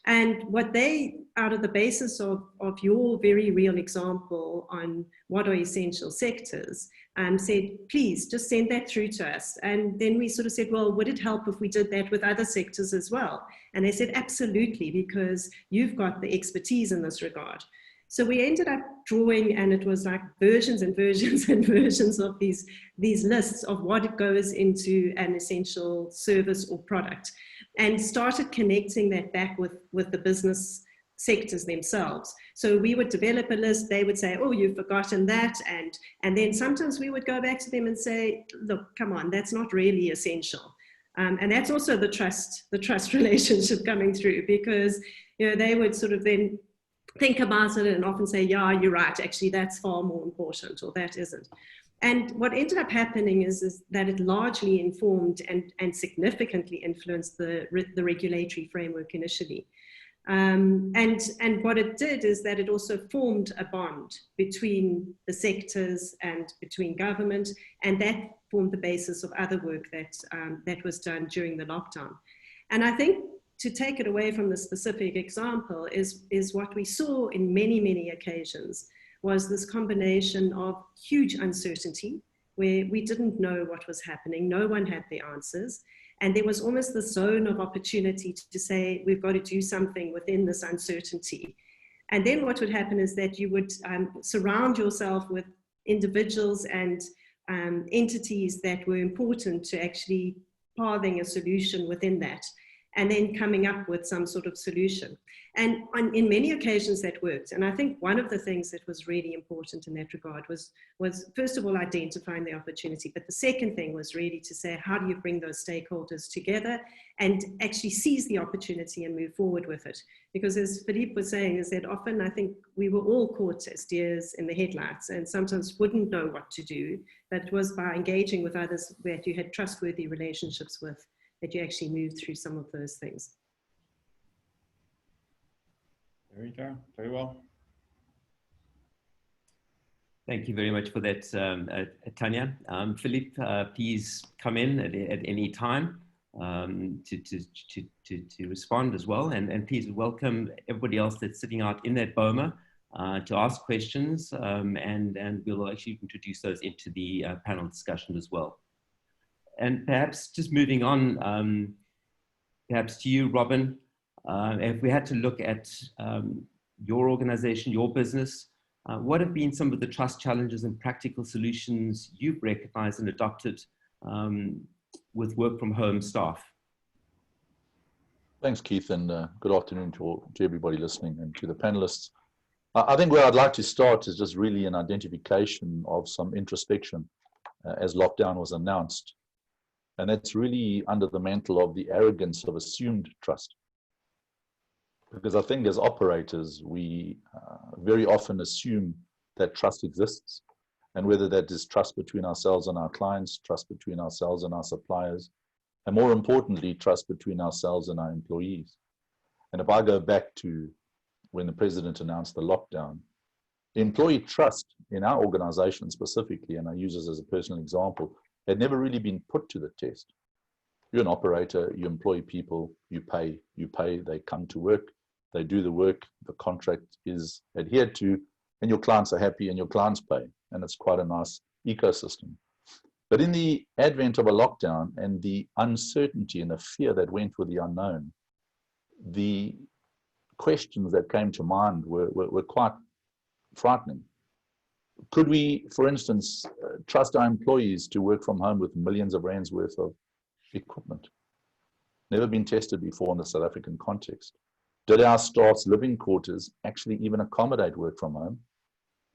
And what they, out of the basis of your very real example on what are essential sectors, said, please just send that through to us. And then we sort of said, well, would it help if we did that with other sectors as well? And they said, absolutely, because you've got the expertise in this regard. So we ended up drawing, and it was like versions and versions and versions of these lists of what it goes into an essential service or product, and started connecting that back with the business sectors themselves. So we would develop a list, they would say, oh, you've forgotten that. And then sometimes we would go back to them and say, look, come on, that's not really essential. And that's also the trust relationship coming through, because, you know, they would sort of then think about it and often say, yeah, you're right, actually that's far more important, or that isn't. And what ended up happening is that it largely informed and significantly influenced the regulatory framework initially. And what it did is that it also formed a bond between the sectors and between government, and that formed the basis of other work that was done during the lockdown. And I think, to take it away from the specific example, is what we saw in many, many occasions was this combination of huge uncertainty, where we didn't know what was happening, no one had the answers, and there was almost the zone of opportunity to say, we've got to do something within this uncertainty. And then what would happen is that you would surround yourself with individuals and entities that were important to actually pathing a solution within that, and then coming up with some sort of solution. And in many occasions that worked. And I think one of the things that was really important in that regard was first of all, identifying the opportunity. But the second thing was really to say, how do you bring those stakeholders together and actually seize the opportunity and move forward with it? Because as Philipp was saying, is that often I think we were all caught as deers in the headlights and sometimes wouldn't know what to do. But it was by engaging with others that you had trustworthy relationships with, that you actually moved through some of those things. There you go. Very well. Thank you very much for that, Tanya. Philipp, please come in at any time to respond as well. And please welcome everybody else that's sitting out in that BOMA to ask questions. And we'll actually introduce those into the panel discussion as well. And perhaps just moving on, perhaps to you, Robin, if we had to look at your organization, your business, what have been some of the trust challenges and practical solutions you've recognized and adopted with work from home staff? Thanks, Keith, and good afternoon to everybody listening and to the panelists. I think where I'd like to start is just really an identification of some introspection as lockdown was announced. And that's really under the mantle of the arrogance of assumed trust. Because I think as operators, we very often assume that trust exists. And whether that is trust between ourselves and our clients, trust between ourselves and our suppliers, and more importantly, trust between ourselves and our employees. And if I go back to when the president announced the lockdown, employee trust in our organization specifically, and I use this as a personal example, had never really been put to the test. You're an operator, you employ people, you pay, they come to work, they do the work, the contract is adhered to, and your clients are happy and your clients pay. And it's quite a nice ecosystem. But in the advent of a lockdown and the uncertainty and the fear that went with the unknown, the questions that came to mind were quite frightening. Could we, for instance, trust our employees to work from home with millions of rands worth of equipment? Never been tested before in the South African context. Did our staff's living quarters actually even accommodate work from home?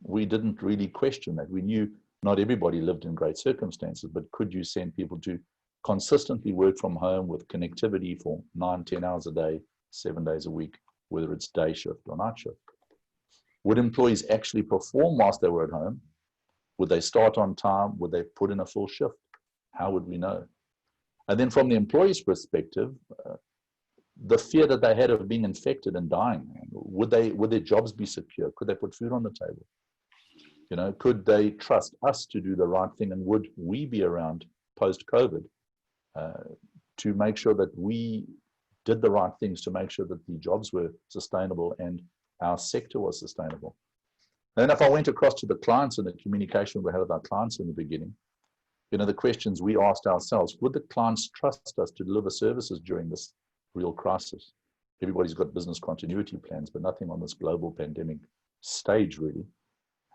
We didn't really question that. We knew not everybody lived in great circumstances, but could you send people to consistently work from home with connectivity for 9, 10 hours a day, 7 days a week, whether it's day shift or night shift? Would employees actually perform whilst they were at home? Would they start on time? Would they put in a full shift? How would we know? And then from the employee's perspective, the fear that they had of being infected and dying. Would their jobs be secure? Could they put food on the table? You know, could they trust us to do the right thing? And would we be around post-COVID to make sure that we did the right things to make sure that the jobs were sustainable and our sector was sustainable? And if I went across to the clients and the communication we had with our clients in the beginning, you know, the questions we asked ourselves: would the clients trust us to deliver services during this real crisis? Everybody's got business continuity plans, but nothing on this global pandemic stage, really.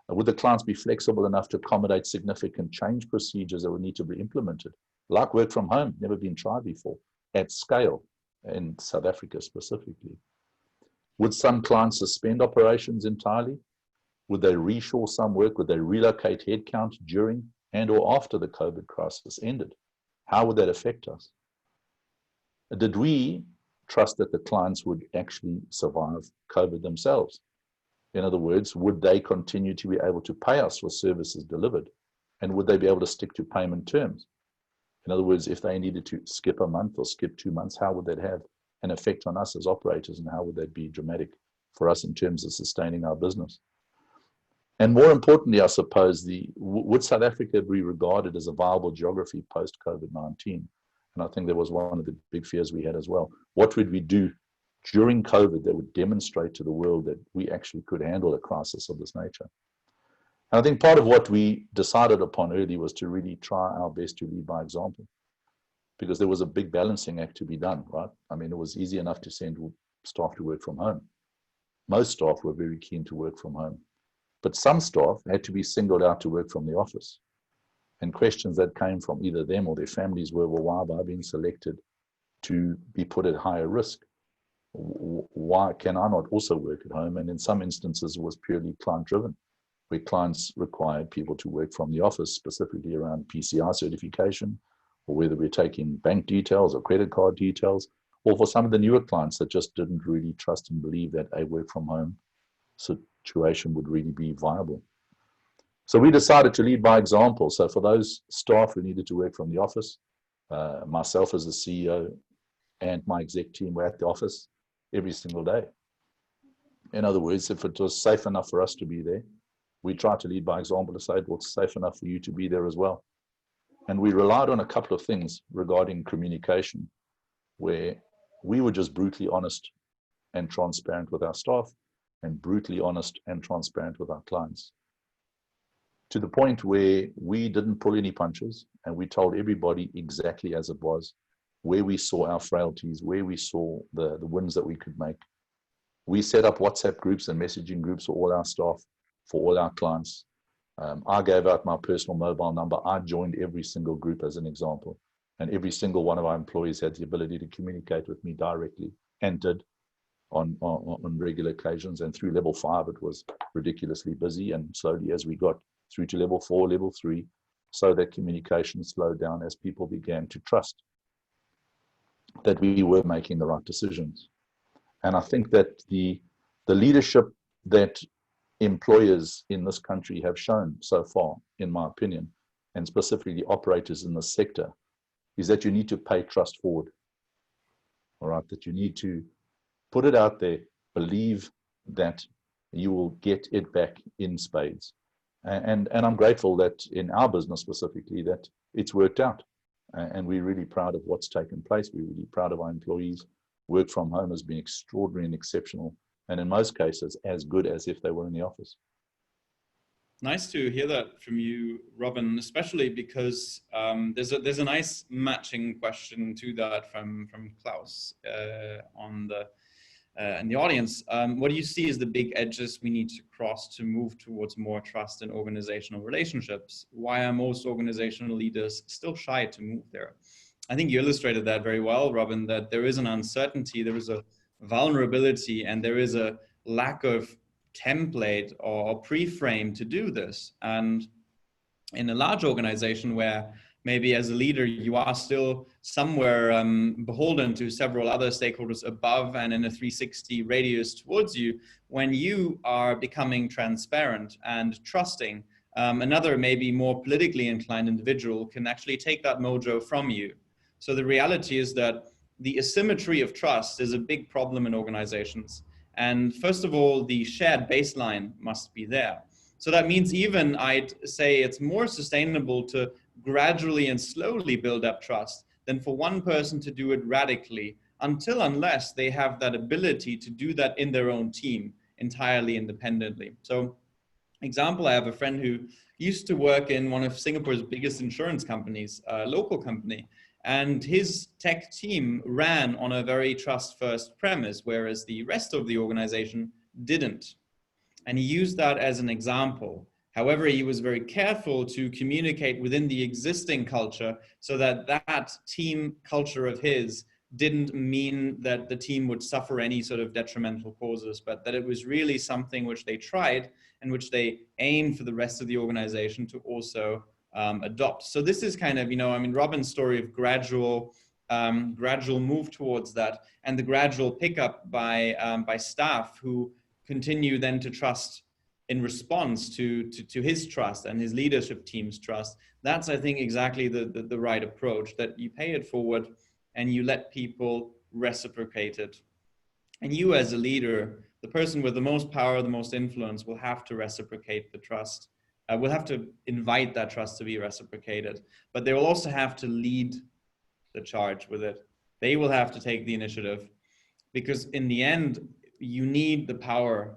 Would the clients be flexible enough to accommodate significant change procedures that would need to be implemented, like work from home, never been tried before, at scale, in South Africa specifically? Would some clients suspend operations entirely? Would they reshore some work? Would they relocate headcount during and or after the COVID crisis ended? How would that affect us? Did we trust that the clients would actually survive COVID themselves? In other words, would they continue to be able to pay us for services delivered? And would they be able to stick to payment terms? In other words, if they needed to skip a month or skip 2 months, how would that have an effect on us as operators, and how would that be dramatic for us in terms of sustaining our business? And more importantly, I suppose, would South Africa be regarded as a viable geography post-COVID-19? And I think that was one of the big fears we had as well. What would we do during COVID that would demonstrate to the world that we actually could handle a crisis of this nature? And I think part of what we decided upon early was to really try our best to lead by example, because there was a big balancing act to be done, right? I mean, it was easy enough to send staff to work from home. Most staff were very keen to work from home, but some staff had to be singled out to work from the office. And questions that came from either them or their families were, well, why have I been selected to be put at higher risk? Why can I not also work at home? And in some instances, it was purely client-driven, where clients required people to work from the office, specifically around PCI certification, or whether we're taking bank details or credit card details, or for some of the newer clients that just didn't really trust and believe that a work from home situation would really be viable. So we decided to lead by example. So for those staff who needed to work from the office, myself as the CEO and my exec team were at the office every single day. In other words, if it was safe enough for us to be there, we tried to lead by example to say, well, it's safe enough for you to be there as well. And we relied on a couple of things regarding communication, where we were just brutally honest and transparent with our staff, and brutally honest and transparent with our clients, to the point where we didn't pull any punches, and we told everybody exactly as it was, where we saw our frailties, where we saw the wins that we could make. We set up WhatsApp groups and messaging groups for all our staff, for all our clients. I gave out my personal mobile number. I joined every single group as an example, and every single one of our employees had the ability to communicate with me directly, and did on regular occasions. And through level 5, it was ridiculously busy, and slowly as we got through to level 4, level 3, so that communication slowed down as people began to trust that we were making the right decisions. And I think that the leadership that employers in this country have shown so far, in my opinion, and specifically operators in the sector, is that you need to pay trust forward. All right, that you need to put it out there, believe that you will get it back in spades. And I'm grateful that in our business specifically, that it's worked out. And we're really proud of what's taken place. We're really proud of our employees. Work from home has been extraordinary and exceptional, and in most cases, as good as if they were in the office. Nice to hear that from you, Robin, especially because there's a nice matching question to that from Klaus in the audience. What do you see as the big edges we need to cross to move towards more trust in organizational relationships? Why are most organizational leaders still shy to move there? I think you illustrated that very well, Robin, that there is an uncertainty, there is a vulnerability, and there is a lack of template or pre-frame to do this. And in a large organization where maybe as a leader, you are still somewhere beholden to several other stakeholders above and in a 360 radius towards you, when you are becoming transparent and trusting, another maybe more politically inclined individual can actually take that mojo from you. So the reality is that the asymmetry of trust is a big problem in organizations. And first of all, the shared baseline must be there. So that means even I'd say it's more sustainable to gradually and slowly build up trust than for one person to do it radically, unless they have that ability to do that in their own team entirely independently. So example, I have a friend who used to work in one of Singapore's biggest insurance companies, a local company, and his tech team ran on a very trust-first premise, whereas the rest of the organization didn't. And he used that as an example. However, he was very careful to communicate within the existing culture so that that team culture of his didn't mean that the team would suffer any sort of detrimental causes, but that it was really something which they tried and which they aimed for the rest of the organization to also adopt. So this is kind of, Robin's story of gradual move towards that, and the gradual pickup by staff who continue then to trust in response to his trust and his leadership team's trust. That's, I think, exactly the right approach, that you pay it forward and you let people reciprocate it. And you as a leader, the person with the most power, the most influence, will have to reciprocate the trust. We'll have to invite that trust to be reciprocated, but they will also have to lead the charge with it. They will have to take the initiative, because in the end, you need the power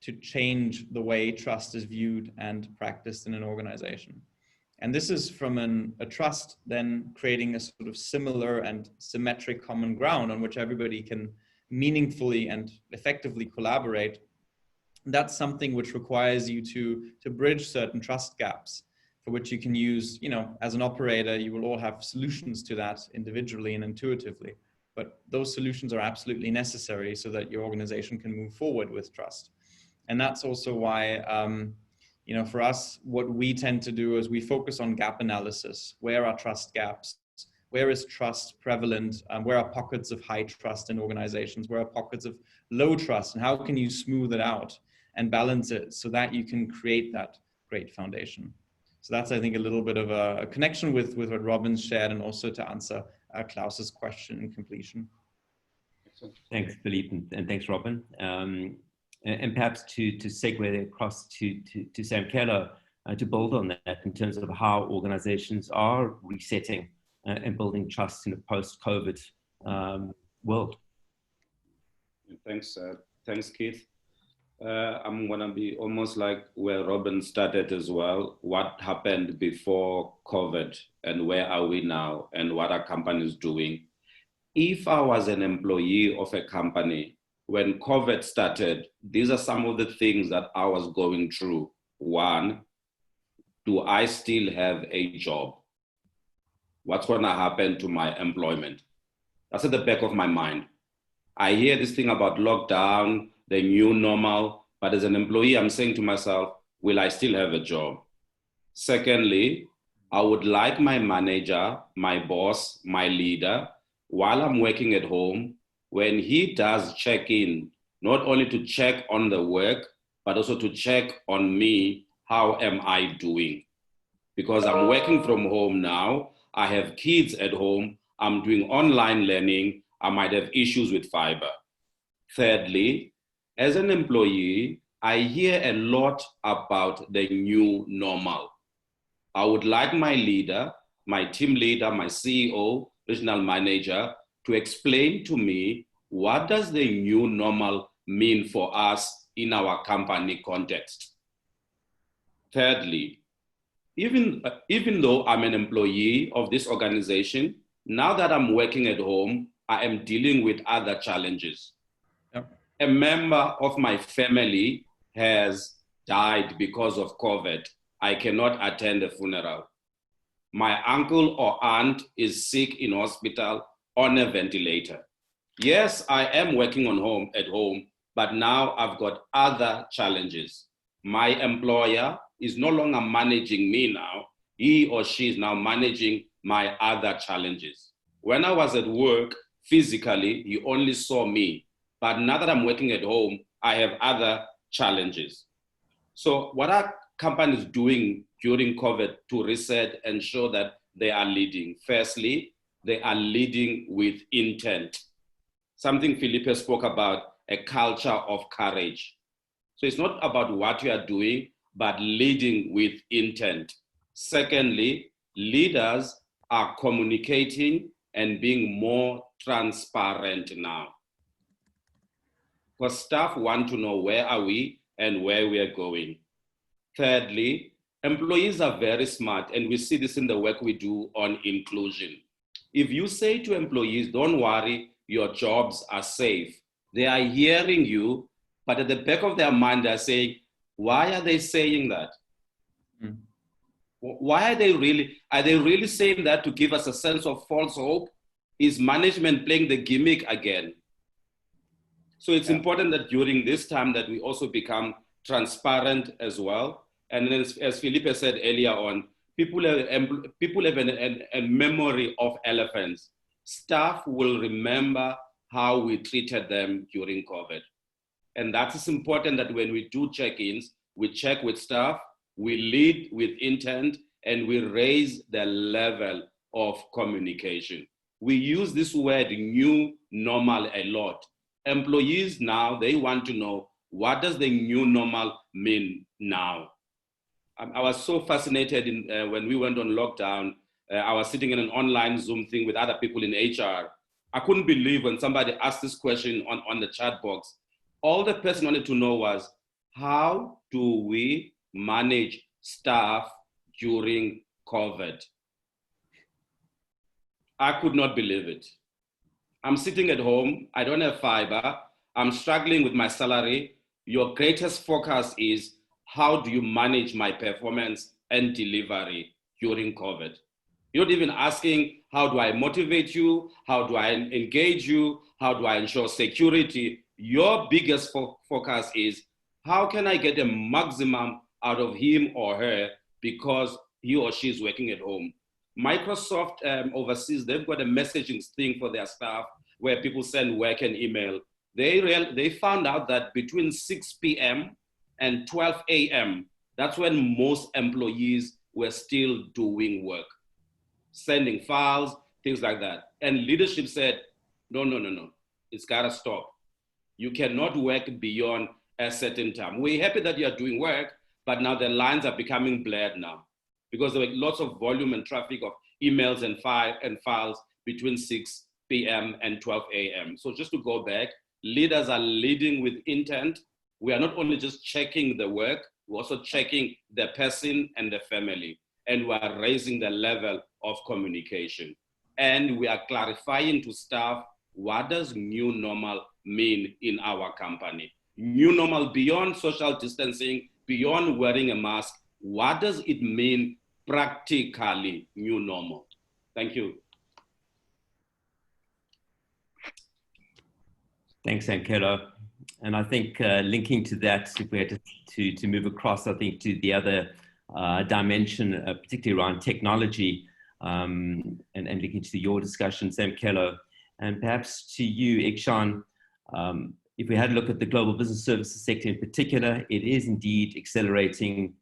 to change the way trust is viewed and practiced in an organization. And this is from a trust then creating a sort of similar and symmetric common ground on which everybody can meaningfully and effectively collaborate. That's something which requires you to bridge certain trust gaps, for which you can use, as an operator, you will all have solutions to that individually and intuitively. But those solutions are absolutely necessary so that your organization can move forward with trust. And that's also why, for us, what we tend to do is we focus on gap analysis. Where are trust gaps? Where is trust prevalent? Where are pockets of high trust in organizations? Where are pockets of low trust? And how can you smooth it out and balance it so that you can create that great foundation? So that's, I think, a little bit of a connection with what Robin shared, and also to answer Klaus's question in completion. Thanks, Philippe, and thanks, Robin. And perhaps to segue across to Sam Keller, to build on that in terms of how organizations are resetting and building trust in a post-COVID world. Thanks, Keith. I'm gonna be almost like where Robin started as well. What happened before COVID and where are we now and what are companies doing? If I was an employee of a company, when COVID started, these are some of the things that I was going through. One, do I still have a job? What's gonna happen to my employment? That's at the back of my mind. I hear this thing about lockdown, the new normal, but as an employee, I'm saying to myself, will I still have a job? Secondly, I would like my manager, my boss, my leader, while I'm working at home, when he does check in, not only to check on the work, but also to check on me, how am I doing? Because I'm working from home now, I have kids at home, I'm doing online learning, I might have issues with fiber. Thirdly, as an employee, I hear a lot about the new normal. I would like my leader, my team leader, my CEO, regional manager, to explain to me, what does the new normal mean for us in our company context? Thirdly, even though I'm an employee of this organization, now that I'm working at home, I am dealing with other challenges. Yep. A member of my family has died because of COVID. I cannot attend the funeral. My uncle or aunt is sick in hospital on a ventilator. Yes, I am working at home, but now I've got other challenges. My employer is no longer managing me now. He or she is now managing my other challenges. When I was at work, physically, he only saw me. But now that I'm working at home, I have other challenges. So what are companies doing during COVID to reset and show that they are leading? Firstly, they are leading with intent. Something Philippe spoke about, a culture of courage. So it's not about what you are doing, but leading with intent. Secondly, leaders are communicating and being more transparent now. Because staff want to know where are we and where we are going. Thirdly, employees are very smart, and we see this in the work we do on inclusion. If you say to employees, don't worry, your jobs are safe, they are hearing you, but at the back of their mind, they're saying, why are they saying that? Mm. Why are they really saying that to give us a sense of false hope? Is management playing the gimmick again? So it's important that during this time that we also become transparent as well. And as Philippe said earlier on, people have a memory of elephants. Staff will remember how we treated them during COVID. And that is important that when we do check-ins, we check with staff, we lead with intent, and we raise the level of communication. We use this word new normal a lot. Employees now, they want to know, what does the new normal mean now? I was so fascinated when we went on lockdown. I was sitting in an online Zoom thing with other people in HR. I couldn't believe when somebody asked this question on the chat box. All the person wanted to know was, how do we manage staff during COVID? I could not believe it. I'm sitting at home, I don't have fiber, I'm struggling with my salary. Your greatest focus is, how do you manage my performance and delivery during COVID? You're not even asking, how do I motivate you? How do I engage you? How do I ensure security? Your biggest focus is, how can I get the maximum out of him or her because he or she is working at home? Microsoft overseas, they've got a messaging thing for their staff where people send work and email. They found out that between 6 p.m. and 12 a.m., that's when most employees were still doing work, sending files, things like that. And leadership said, no, it's gotta stop. You cannot work beyond a certain time. We're happy that you're doing work, but now the lines are becoming blurred now because there were lots of volume and traffic of emails and files between 6 p.m. and 12 a.m. So just to go back, leaders are leading with intent. We are not only just checking the work, we're also checking the person and the family. And we are raising the level of communication. And we are clarifying to staff, what does new normal mean in our company? New normal beyond social distancing, beyond wearing a mask, what does it mean practically, new normal? Thank you. Thanks, Ankelo. And I think linking to that, if we had to move across, I think, to the other dimension, particularly around technology, and linking to your discussion, Ankelo, and perhaps to you, Igshaan, if we had a look at the global business services sector in particular, it is indeed accelerating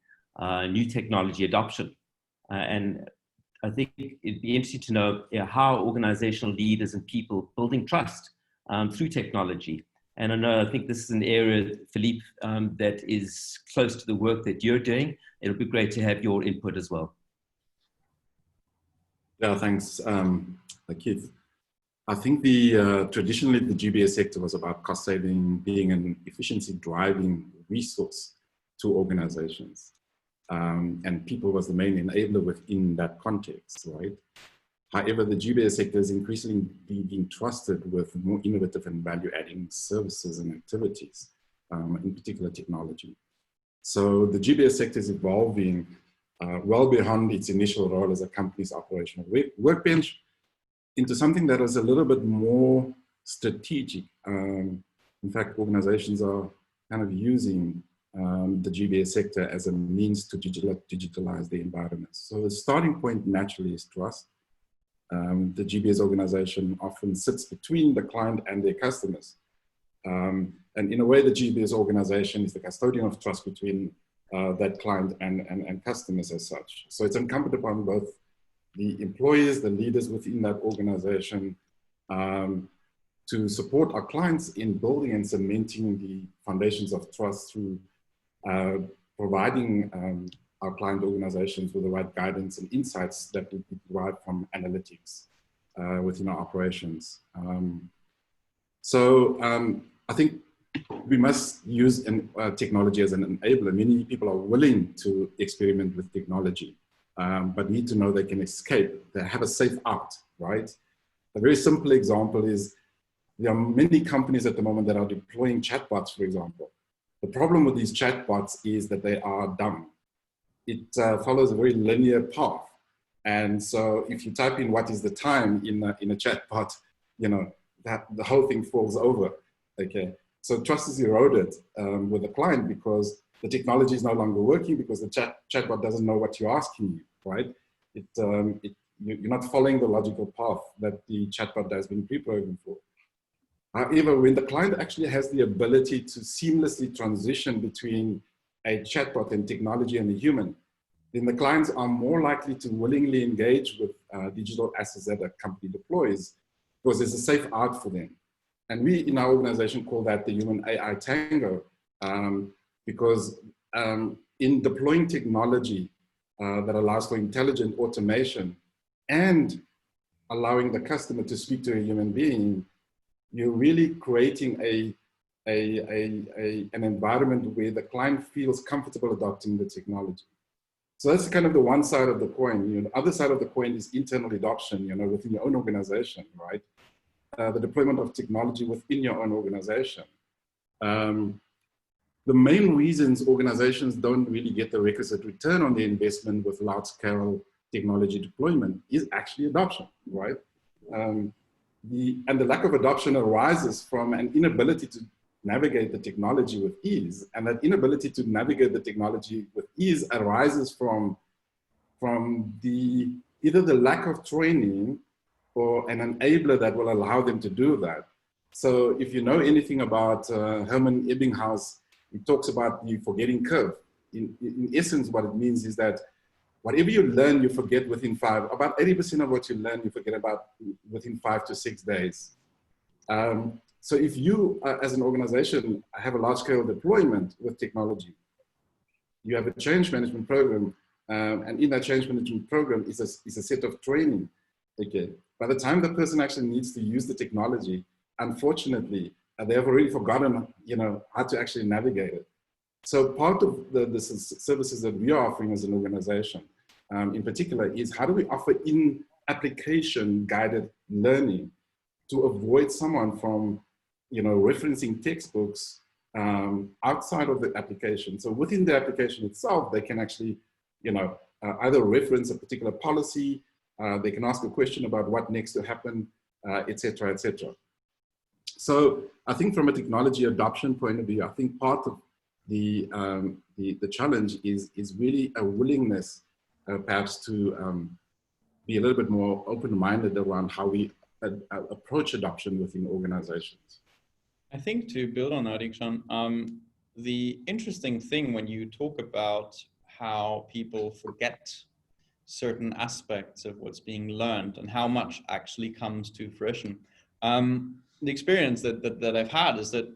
new technology adoption. And I think it'd be interesting to know how organizational leaders and people building trust through technology. And I think this is an area, Philippe, that is close to the work that you're doing. It'll be great to have your input as well. Yeah, thanks, Keith. I think traditionally the GBS sector was about cost saving, being an efficiency driving resource to organizations. And people was the main enabler within that context, right? However, the GBS sector is increasingly being trusted with more innovative and value-adding services and activities, in particular technology. So the GBS sector is evolving well beyond its initial role as a company's operational workbench into something that is a little bit more strategic. In fact, organizations are kind of using the GBS sector as a means to digitalize the environment. So the starting point naturally is trust. The GBS organization often sits between the client and their customers. And in a way, the GBS organization is the custodian of trust between that client and customers as such. So it's incumbent upon both the employees, the leaders within that organization, to support our clients in building and cementing the foundations of trust through providing our client organizations with the right guidance and insights that we derive from analytics within our operations. I think we must use technology as an enabler. Many people are willing to experiment with technology, but need to know they can escape, they have a safe out, right? A very simple example is there are many companies at the moment that are deploying chatbots, for example. The problem with these chatbots is that they are dumb. It follows a very linear path. And so if you type in what is the time in a chatbot, you know, that the whole thing falls over, okay? So trust is eroded with the client because the technology is no longer working because the chatbot doesn't know what you're asking you, right? You're not following the logical path that the chatbot has been pre-programmed for. However, when the client actually has the ability to seamlessly transition between a chatbot and technology and a human, then the clients are more likely to willingly engage with digital assets that a company deploys because there's a safe out for them. And we in our organization call that the human AI tango because in deploying technology that allows for intelligent automation and allowing the customer to speak to a human being, you're really creating an environment where the client feels comfortable adopting the technology. So that's kind of the one side of the coin. You know, the other side of the coin is internal adoption, you know, within your own organization, right? The deployment of technology within your own organization. The main reasons organizations don't really get the requisite return on the investment with large-scale technology deployment is actually adoption, right? And the lack of adoption arises from an inability to navigate the technology with ease. And that inability to navigate the technology with ease arises from either the lack of training or an enabler that will allow them to do that. So if you know anything about Herman Ebbinghaus, he talks about the forgetting curve. In essence, what it means is that whatever you learn, you forget within about 80% of what you learn, you forget about within 5 to 6 days. So if you, as an organization, have a large-scale deployment with technology, you have a change management program, and in that change management program is a set of training. Okay. By the time the person actually needs to use the technology, unfortunately, they have already forgotten, you know, how to actually navigate it. So part of the services that we are offering as an organization, in particular, is how do we offer in-application guided learning to avoid someone from, you know, referencing textbooks outside of the application. So within the application itself, they can actually, you know, either reference a particular policy, they can ask a question about what next to happen, et cetera, et cetera. So I think from a technology adoption point of view, I think part of the challenge is really a willingness perhaps to be a little bit more open-minded around how we approach adoption within organizations. I think to build on that, Igshaan, the interesting thing when you talk about how people forget certain aspects of what's being learned and how much actually comes to fruition. The experience that I've had is that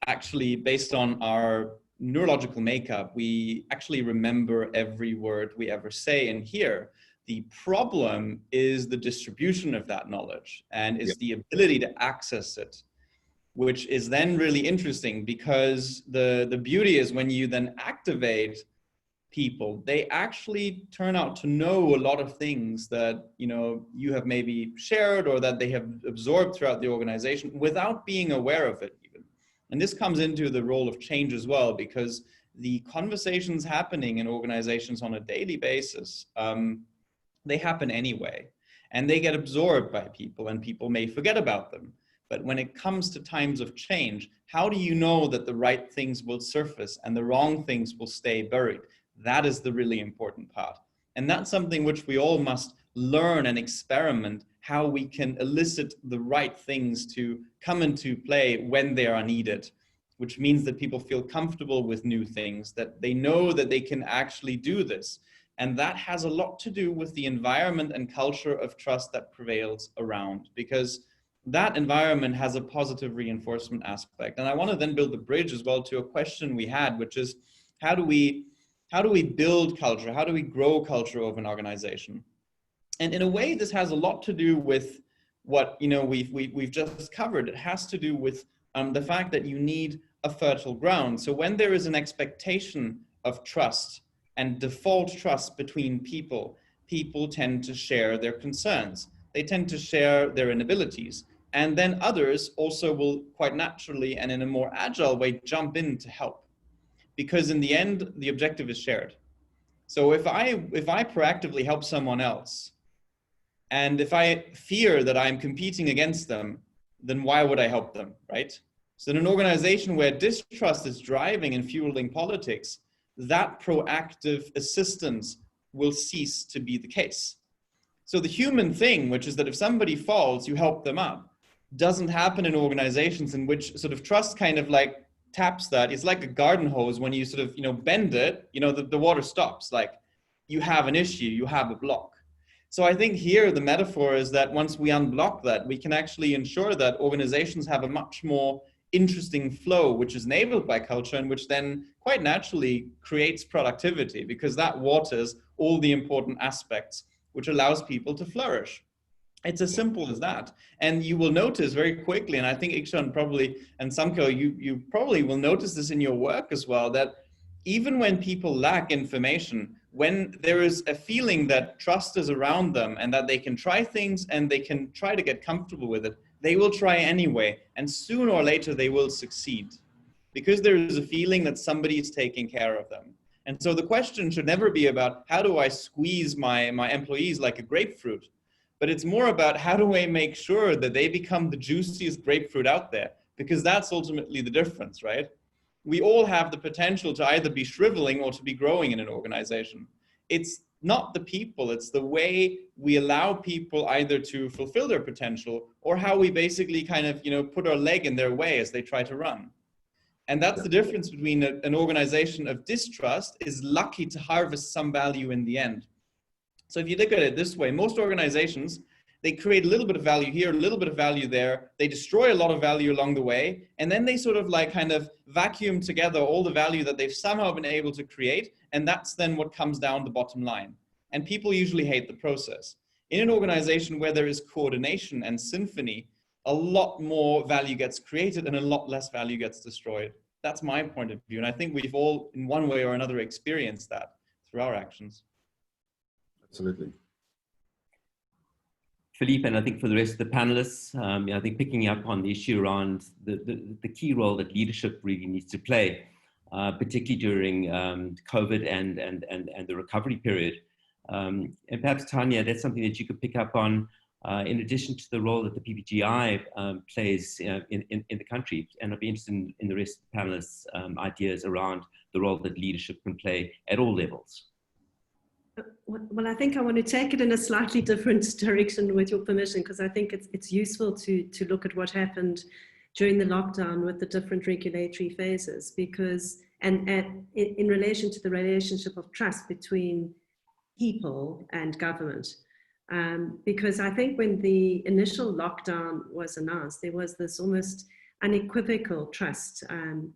actually based on our neurological makeup, we actually remember every word we ever say and hear. The problem is the distribution of that knowledge and is the ability to access it, which is then really interesting because the beauty is when you then activate people, they actually turn out to know a lot of things that, you know, you have maybe shared or that they have absorbed throughout the organization without being aware of it even. And this comes into the role of change as well, because the conversations happening in organizations on a daily basis, they happen anyway, and they get absorbed by people and people may forget about them. But when it comes to times of change, how do you know that the right things will surface and the wrong things will stay buried? That is the really important part. And that's something which we all must learn and experiment, how we can elicit the right things to come into play when they are needed, which means that people feel comfortable with new things, that they know that they can actually do this. And that has a lot to do with the environment and culture of trust that prevails around, because that environment has a positive reinforcement aspect. And I want to then build the bridge as well to a question we had, which is how do we build culture? How do we grow culture of an organization? And in a way, this has a lot to do with what we've just covered. It has to do with the fact that you need a fertile ground. So when there is an expectation of trust and default trust between people, people tend to share their concerns. They tend to share their inabilities. And then others also will quite naturally and in a more agile way jump in to help. Because in the end, the objective is shared. So if I proactively help someone else, and if I fear that I'm competing against them, then why would I help them, right? So in an organization where distrust is driving and fueling politics, that proactive assistance will cease to be the case. So the human thing, which is that if somebody falls, you help them up, doesn't happen in organizations in which sort of trust kind of like taps that. It's like a garden hose. When you sort of, bend it, the water stops. Like you have an issue, you have a block. So I think here the metaphor is that once we unblock that, we can actually ensure that organizations have a much more interesting flow, which is enabled by culture and which then quite naturally creates productivity, because that waters all the important aspects, which allows people to flourish. It's as simple as that. And you will notice very quickly, and I think Igshaan probably, and Samko, you probably will notice this in your work as well, that even when people lack information, when there is a feeling that trust is around them and that they can try things and they can try to get comfortable with it, they will try anyway. And sooner or later, they will succeed because there is a feeling that somebody is taking care of them. And so the question should never be about how do I squeeze my employees like a grapefruit, but it's more about how do I make sure that they become the juiciest grapefruit out there, because that's ultimately the difference, right? We all have the potential to either be shriveling or to be growing in an organization. It's not the people, it's the way we allow people either to fulfill their potential or how we basically kind of, put our leg in their way as they try to run. And that's the difference between an organization of distrust is lucky to harvest some value in the end. So if you look at it this way, most organizations, they create a little bit of value here, a little bit of value there. They destroy a lot of value along the way. And then they sort of like kind of vacuum together all the value that they've somehow been able to create. And that's then what comes down the bottom line. And people usually hate the process. In an organization where there is coordination and symphony, a lot more value gets created and a lot less value gets destroyed. That's my point of view. And I think we've all, in one way or another, experienced that through our actions. Absolutely. Philippe, and I think for the rest of the panelists, I think picking up on the issue around the key role that leadership really needs to play, particularly during COVID and the recovery period. And perhaps, Tanya, that's something that you could pick up on in addition to the role that the PPGI plays in the country. And I'd be interested in the rest of the panelists' ideas around the role that leadership can play at all levels. Well, I think I want to take it in a slightly different direction with your permission, because I think it's useful to look at what happened during the lockdown with the different regulatory phases, because, and in relation to the relationship of trust between people and government. Because I think when the initial lockdown was announced, there was this almost unequivocal trust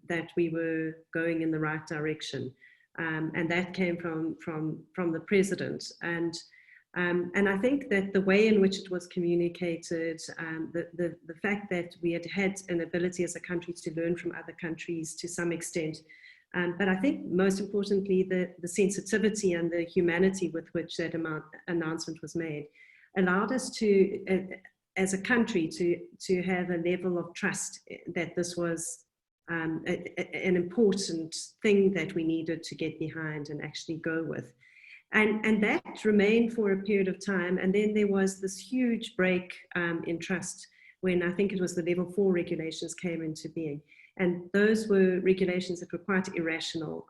that we were going in the right direction. And that came from the president. And I think that the way in which it was communicated, the fact that we had an ability as a country to learn from other countries to some extent, but I think most importantly, the sensitivity and the humanity with which that announcement was made allowed us to, as a country, to have a level of trust that this was an important thing that we needed to get behind and actually go with. And that remained for a period of time. And then there was this huge break in trust when I think it was the level 4 regulations came into being. And those were regulations that were quite irrational.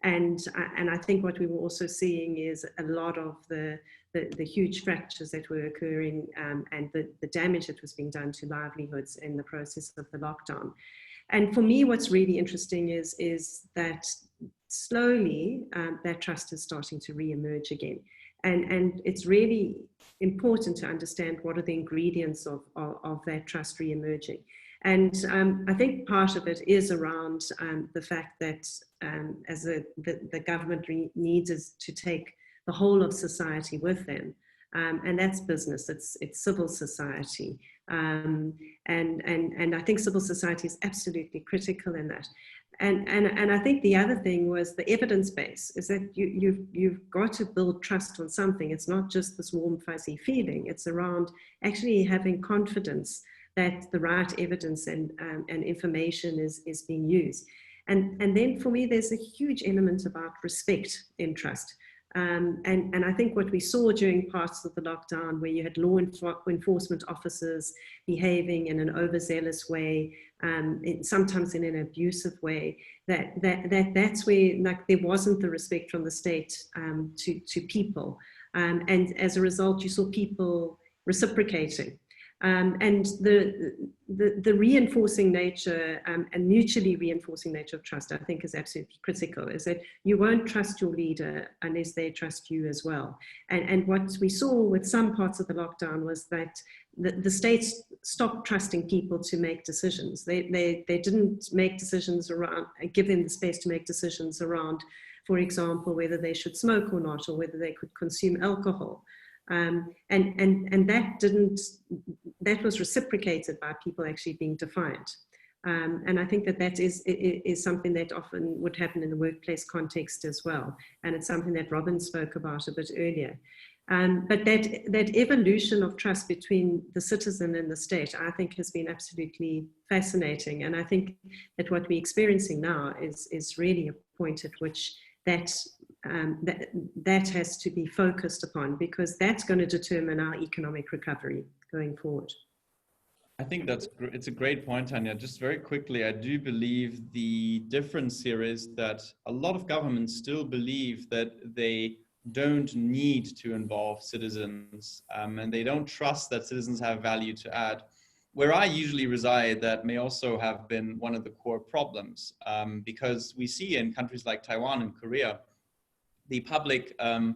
And I think what we were also seeing is a lot of the huge fractures that were occurring and the damage that was being done to livelihoods in the process of the lockdown. And for me, what's really interesting is that slowly that trust is starting to re-emerge again. And it's really important to understand what are the ingredients of that trust re-emerging. And I think part of it is around the fact that as the government needs is to take the whole of society with them. And that's business, it's civil society. And I think civil society is absolutely critical in that. And I think the other thing was the evidence base, is that you've got to build trust on something. It's not just this warm, fuzzy feeling. It's around actually having confidence that the right evidence and information is being used. And then for me, there's a huge element about respect in trust. And I think what we saw during parts of the lockdown, where you had law enforcement officers behaving in an overzealous way, sometimes in an abusive way, that's where, like, there wasn't the respect from the state to people. And as a result, you saw people reciprocating. And the reinforcing nature and mutually reinforcing nature of trust, I think, is absolutely critical, is that you won't trust your leader unless they trust you as well. And what we saw with some parts of the lockdown was that the states stopped trusting people to make decisions. They didn't make decisions around, give them the space to make decisions around, for example, whether they should smoke or not, or whether they could consume alcohol. And that was reciprocated by people actually being defiant. And I think that is something that often would happen in the workplace context as well. And it's something that Robin spoke about a bit earlier. But that evolution of trust between the citizen and the state, I think, has been absolutely fascinating. And I think that what we're experiencing now is really a point at which that has to be focused upon, because that's going to determine our economic recovery going forward. I think it's a great point, Tanya. Just very quickly, I do believe the difference here is that a lot of governments still believe that they don't need to involve citizens, and they don't trust that citizens have value to add. Where I usually reside, that may also have been one of the core problems, because we see in countries like Taiwan and Korea, the public and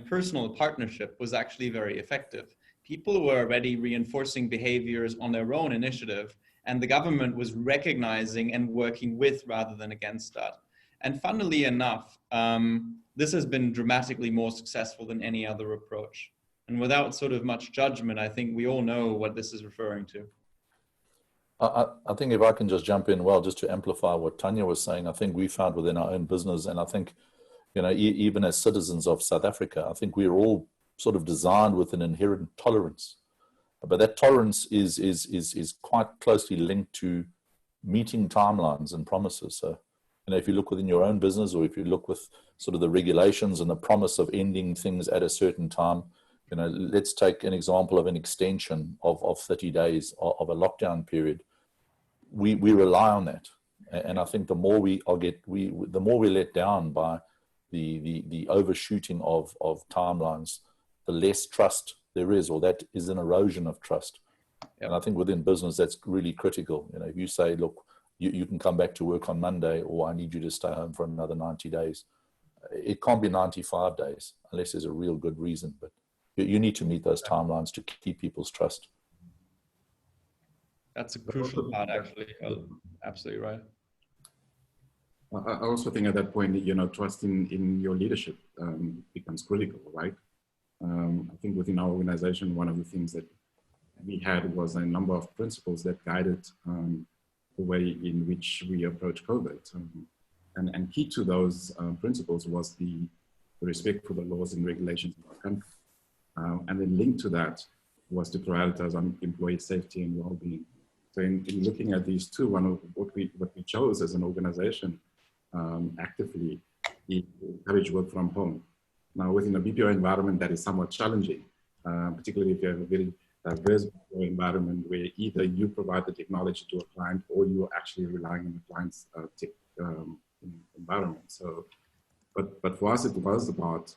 personal partnership was actually very effective. People were already reinforcing behaviors on their own initiative, and the government was recognizing and working with rather than against that. And funnily enough, this has been dramatically more successful than any other approach. And without sort of much judgment, I think we all know what this is referring to. I think if I can just jump in, well, just to amplify what Tanya was saying, I think we found within our own business, and I think, you know, even as citizens of South Africa, I think we're all sort of designed with an inherent tolerance. But that tolerance is quite closely linked to meeting timelines and promises. So, you know, if you look within your own business, or if you look with sort of the regulations and the promise of ending things at a certain time, you know, let's take an example of an extension of 30 days of a lockdown period. We rely on that. And I think the more the more we're let down by the overshooting of timelines, the less trust there is, or that is an erosion of trust. Yep. And I think within business, that's really critical. You know, if you say, look, you can come back to work on Monday, or I need you to stay home for another 90 days. It can't be 95 days unless there's a real good reason. But you need to meet those timelines to keep people's trust. That's a crucial part, actually. Absolutely right. I also think at that point, you know, trust in your leadership becomes critical, right? I think within our organization, one of the things that we had was a number of principles that guided the way in which we approach COVID. And key to those principles was the respect for the laws and regulations of our country. And then linked to that was to prioritize on employee safety and well-being. So in looking at these two, one of what we chose as an organization actively is to encourage work from home. Now, within a BPO environment, that is somewhat challenging, particularly if you have a very diverse BPO environment where either you provide the technology to a client, or you're actually relying on the client's tech environment. So, but for us, it was about,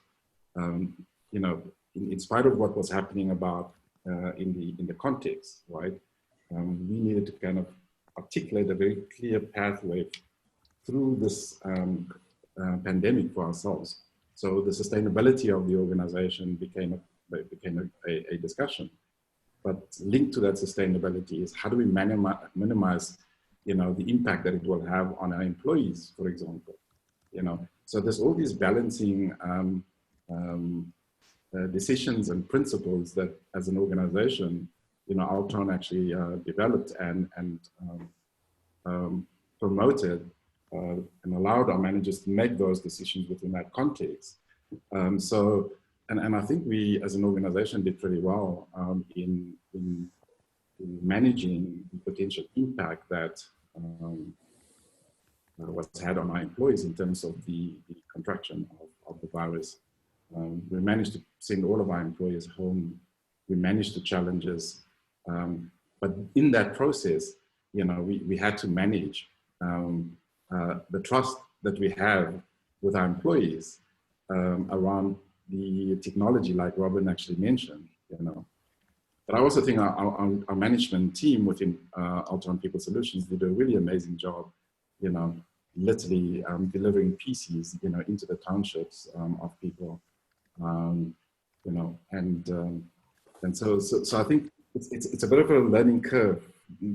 you know, in spite of what was happening about in the context, right? We needed to kind of articulate a very clear pathway through this pandemic for ourselves. So the sustainability of the organization became a discussion. But linked to that sustainability is how do we minimize, you know, the impact that it will have on our employees, for example. You know, so there's all these balancing decisions and principles that, as an organization, you know, Altron actually developed and promoted and allowed our managers to make those decisions within that context. And I think we, as an organization, did pretty well in managing the potential impact that was had on our employees in terms of the contraction of the virus. We managed to send all of our employees home. We managed the challenges. But in that process, you know, we had to manage the trust that we have with our employees around the technology, like Robin actually mentioned, you know. But I also think our management team within Altron People Solutions did a really amazing job, you know, literally delivering PCs, you know, into the townships of people, you know, and so I think it's a bit of a learning curve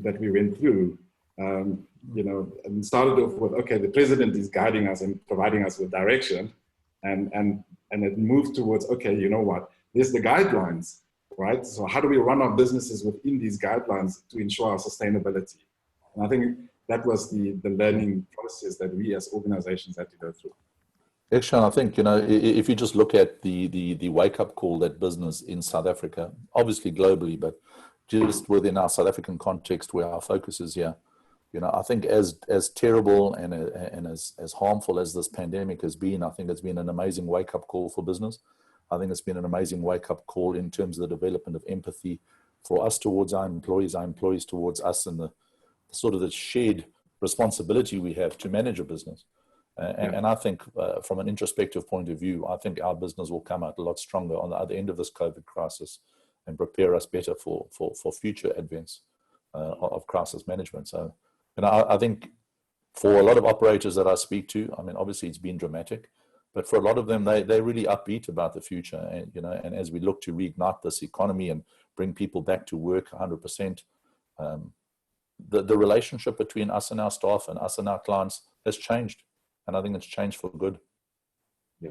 that we went through, you know, and started off with, okay, the president is guiding us and providing us with direction, and it moved towards, okay, you know what, there's the guidelines, right? So how do we run our businesses within these guidelines to ensure our sustainability? And I think that was the learning process that we as organizations had to go through. Igshaan, I think, you know, if you just look at the wake-up call that business in South Africa, obviously globally, but just within our South African context where our focus is here, you know, I think as terrible and as harmful as this pandemic has been, I think it's been an amazing wake-up call for business. I think it's been an amazing wake-up call in terms of the development of empathy for us towards our employees towards us, and the sort of the shared responsibility we have to manage a business. And I think from an introspective point of view, I think our business will come out a lot stronger on the other end of this COVID crisis and prepare us better for future advents of crisis management. So, you know, I think for a lot of operators that I speak to, I mean, obviously it's been dramatic, but for a lot of them, they're really upbeat about the future. And, you know, and as we look to reignite this economy and bring people back to work 100%, the relationship between us and our staff and us and our clients has changed. And I think it's changed for good. Yeah.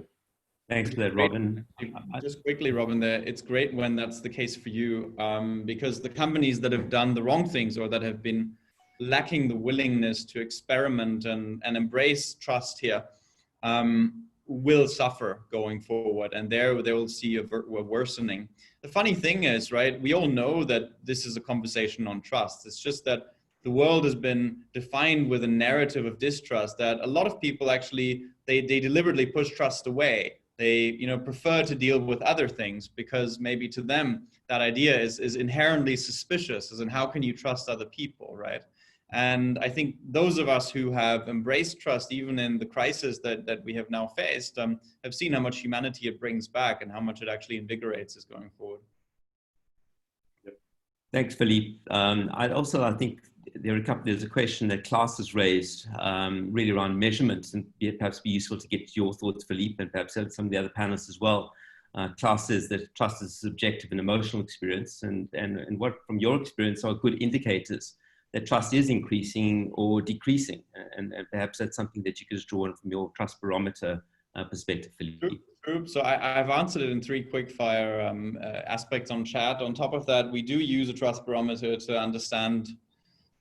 Thanks for that, Robin. Just quickly, Robin, there, it's great when that's the case for you, because the companies that have done the wrong things or that have been lacking the willingness to experiment and embrace trust here will suffer going forward, and they will see a worsening. The funny thing is, right, we all know that this is a conversation on trust. It's just that the world has been defined with a narrative of distrust that a lot of people actually, they deliberately push trust away. They, you know, prefer to deal with other things because maybe to them that idea is inherently suspicious, as in how can you trust other people, right? And I think those of us who have embraced trust, even in the crisis that we have now faced, have seen how much humanity it brings back and how much it actually invigorates us going forward. Yep. Thanks, Philippe. I think there's a question that Klaus has raised really around measurements, and perhaps be useful to get your thoughts, Philippe, and perhaps some of the other panelists as well. Klaus says that trust is a subjective and emotional experience, and what from your experience are good indicators that trust is increasing or decreasing, and perhaps that's something that you could draw on from your trust barometer perspective, Philippe. True. So I've answered it in 3 quick fire aspects on chat. On top of that, we do use a trust barometer to understand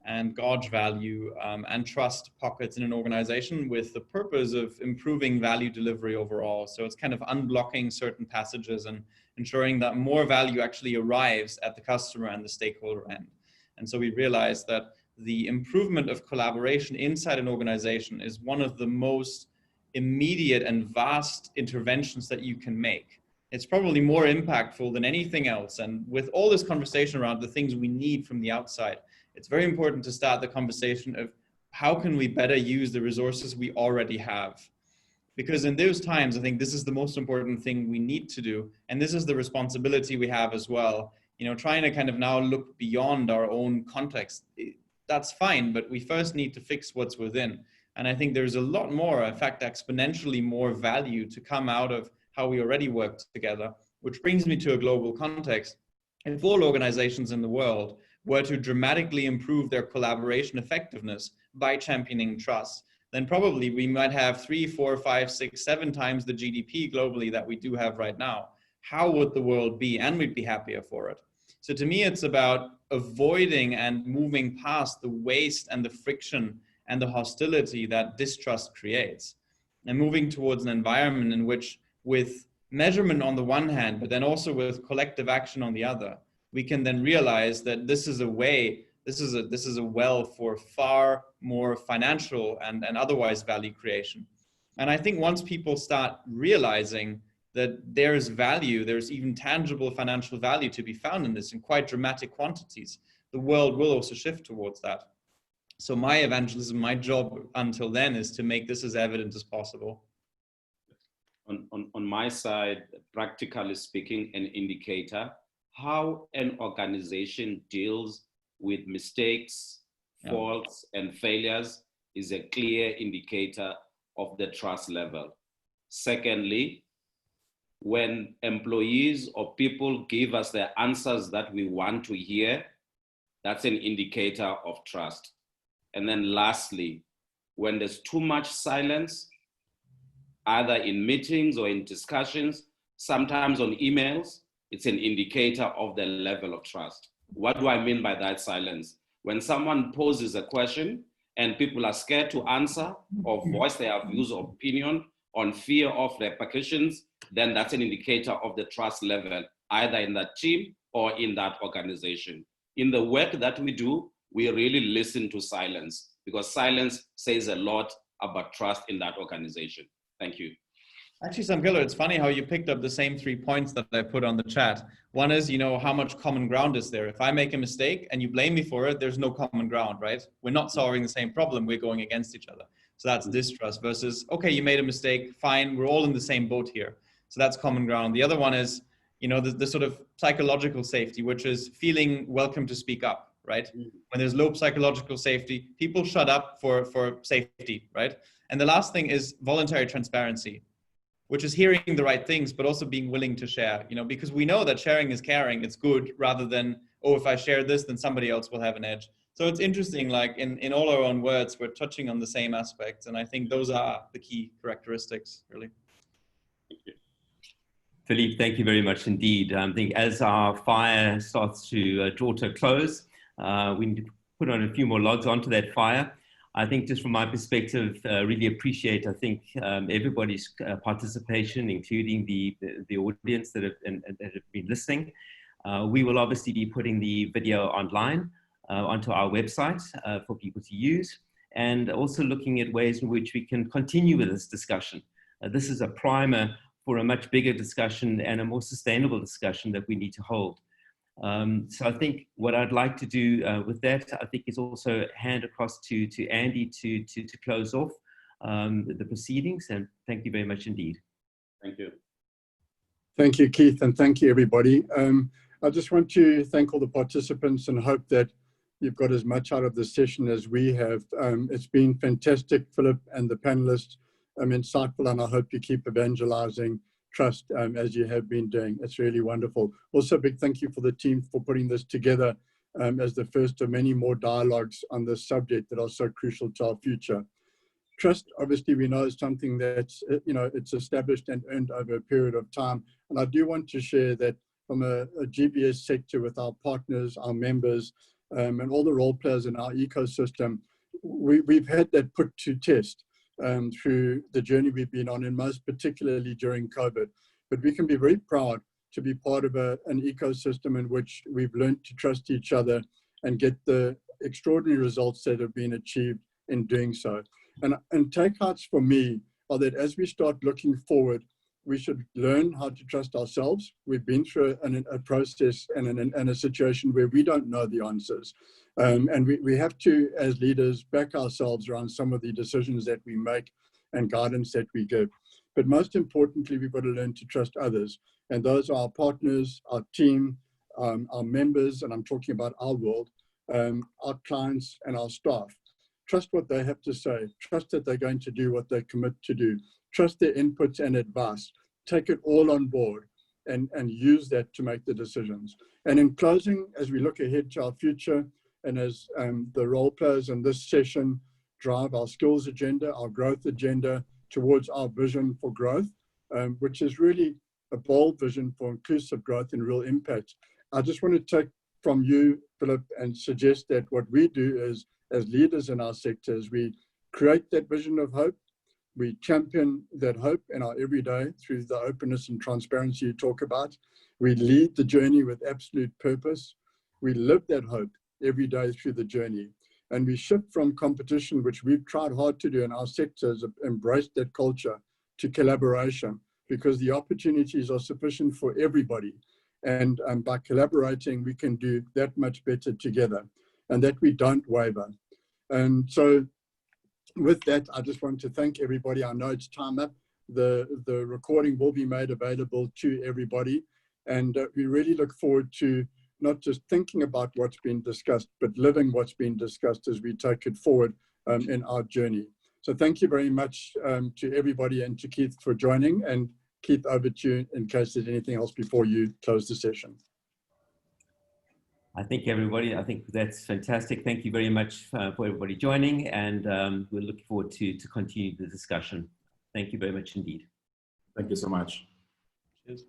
and gauge value and trust pockets in an organization with the purpose of improving value delivery overall. So it's kind of unblocking certain passages and ensuring that more value actually arrives at the customer and the stakeholder end. And so we realized that the improvement of collaboration inside an organization is one of the most immediate and vast interventions that you can make. It's probably more impactful than anything else. And with all this conversation around the things we need from the outside, it's very important to start the conversation of how can we better use the resources we already have? Because in those times, I think this is the most important thing we need to do. And this is the responsibility we have as well. You know, trying to kind of now look beyond our own context, that's fine, but we first need to fix what's within. And I think there's a lot more, in fact, exponentially more value to come out of how we already work together, which brings me to a global context. If all organizations in the world were to dramatically improve their collaboration effectiveness by championing trust, then probably we might have 3, 4, 5, 6, 7 times the GDP globally that we do have right now. How would the world be? And we'd be happier for it. So to me, it's about avoiding and moving past the waste and the friction and the hostility that distrust creates, and moving towards an environment in which, with measurement on the one hand, but then also with collective action on the other, we can then realize that this is a way, this is a well for far more financial and otherwise value creation. And I think once people start realizing that there's value, there's even tangible financial value to be found in this in quite dramatic quantities, the world will also shift towards that. So my evangelism, my job until then, is to make this as evident as possible. On my side, practically speaking, an indicator, how an organization deals with mistakes, faults, and failures is a clear indicator of the trust level. Secondly, when employees or people give us the answers that we want to hear, that's an indicator of trust. And then lastly, when there's too much silence, either in meetings or in discussions, sometimes on emails, it's an indicator of the level of trust. What do I mean by that silence? When someone poses a question and people are scared to answer or voice their views or opinion on fear of repercussions, then that's an indicator of the trust level, either in that team or in that organization. In the work that we do, we really listen to silence, because silence says a lot about trust in that organization. Thank you. Actually, Samkiller, it's funny how you picked up the same 3 points that I put on the chat. One is, how much common ground is there? If I make a mistake and you blame me for it, there's no common ground, right? We're not solving the same problem. We're going against each other. So that's distrust versus, okay, you made a mistake, fine. We're all in the same boat here. So that's common ground. The other one is, the sort of psychological safety, which is feeling welcome to speak up, right? When there's low psychological safety, people shut up for safety, right? And the last thing is voluntary transparency, which is hearing the right things, but also being willing to share, because we know that sharing is caring, it's good, rather than, oh, if I share this, then somebody else will have an edge. So it's interesting, like in all our own words, we're touching on the same aspects. And I think those are the key characteristics, really. Thank you. Philippe, thank you very much indeed. I think as our fire starts to draw to a close, we need to put on a few more logs onto that fire. I think just from my perspective, really appreciate, I think, everybody's participation, including the audience that have been listening. We will obviously be putting the video online onto our website for people to use, and also looking at ways in which we can continue with this discussion. This is a primer for a much bigger discussion and a more sustainable discussion that we need to hold. So I think what I'd like to do with that, I think, is also hand across to Andy to close off the proceedings. And thank you very much indeed. Thank you. Thank you, Keith, and thank you, everybody. I just want to thank all the participants and hope that you've got as much out of this session as we have. It's been fantastic, Philip and the panelists, insightful, and I hope you keep evangelizing trust as you have been doing. It's really wonderful. Also, a big thank you for the team for putting this together as the first of many more dialogues on this subject that are so crucial to our future. Trust, obviously, we know is something that's, it's established and earned over a period of time. And I do want to share that from a GBS sector with our partners, our members, and all the role players in our ecosystem, we've had that put to test through the journey we've been on, and most particularly during COVID. But we can be very proud to be part of an ecosystem in which we've learned to trust each other and get the extraordinary results that have been achieved in doing so. And takeouts for me are that as we start looking forward, we should learn how to trust ourselves. We've been through a process and a situation where we don't know the answers. And we have to, as leaders, back ourselves around some of the decisions that we make and guidance that we give. But most importantly, we've got to learn to trust others. And those are our partners, our team, our members, and I'm talking about our world, our clients and our staff. trust what they have to say, trust that they're going to do what they commit to do, trust their inputs and advice, take it all on board and use that to make the decisions. And in closing, as we look ahead to our future, and as the role players in this session drive our skills agenda, our growth agenda towards our vision for growth, which is really a bold vision for inclusive growth and real impact. I just want to take from you, Philipp, and suggest that what we do is, as leaders in our sectors, we create that vision of hope. We champion that hope in our everyday through the openness and transparency you talk about. We lead the journey with absolute purpose. We live that hope every day through the journey. And we shift from competition, which we've tried hard to do in our sectors, embrace that culture, to collaboration, because the opportunities are sufficient for everybody. And by collaborating, we can do that much better together, and that we don't waver. And so with that, I just want to thank everybody. I know it's time up. The recording will be made available to everybody. And we really look forward to not just thinking about what's been discussed, but living what's been discussed as we take it forward in our journey. So thank you very much to everybody, and to Keith for joining. And Keith, over to you in case there's anything else before you close the session. I think that's fantastic. Thank you very much for everybody joining, and we're looking forward to continue the discussion. Thank you very much indeed. Thank you so much. Cheers.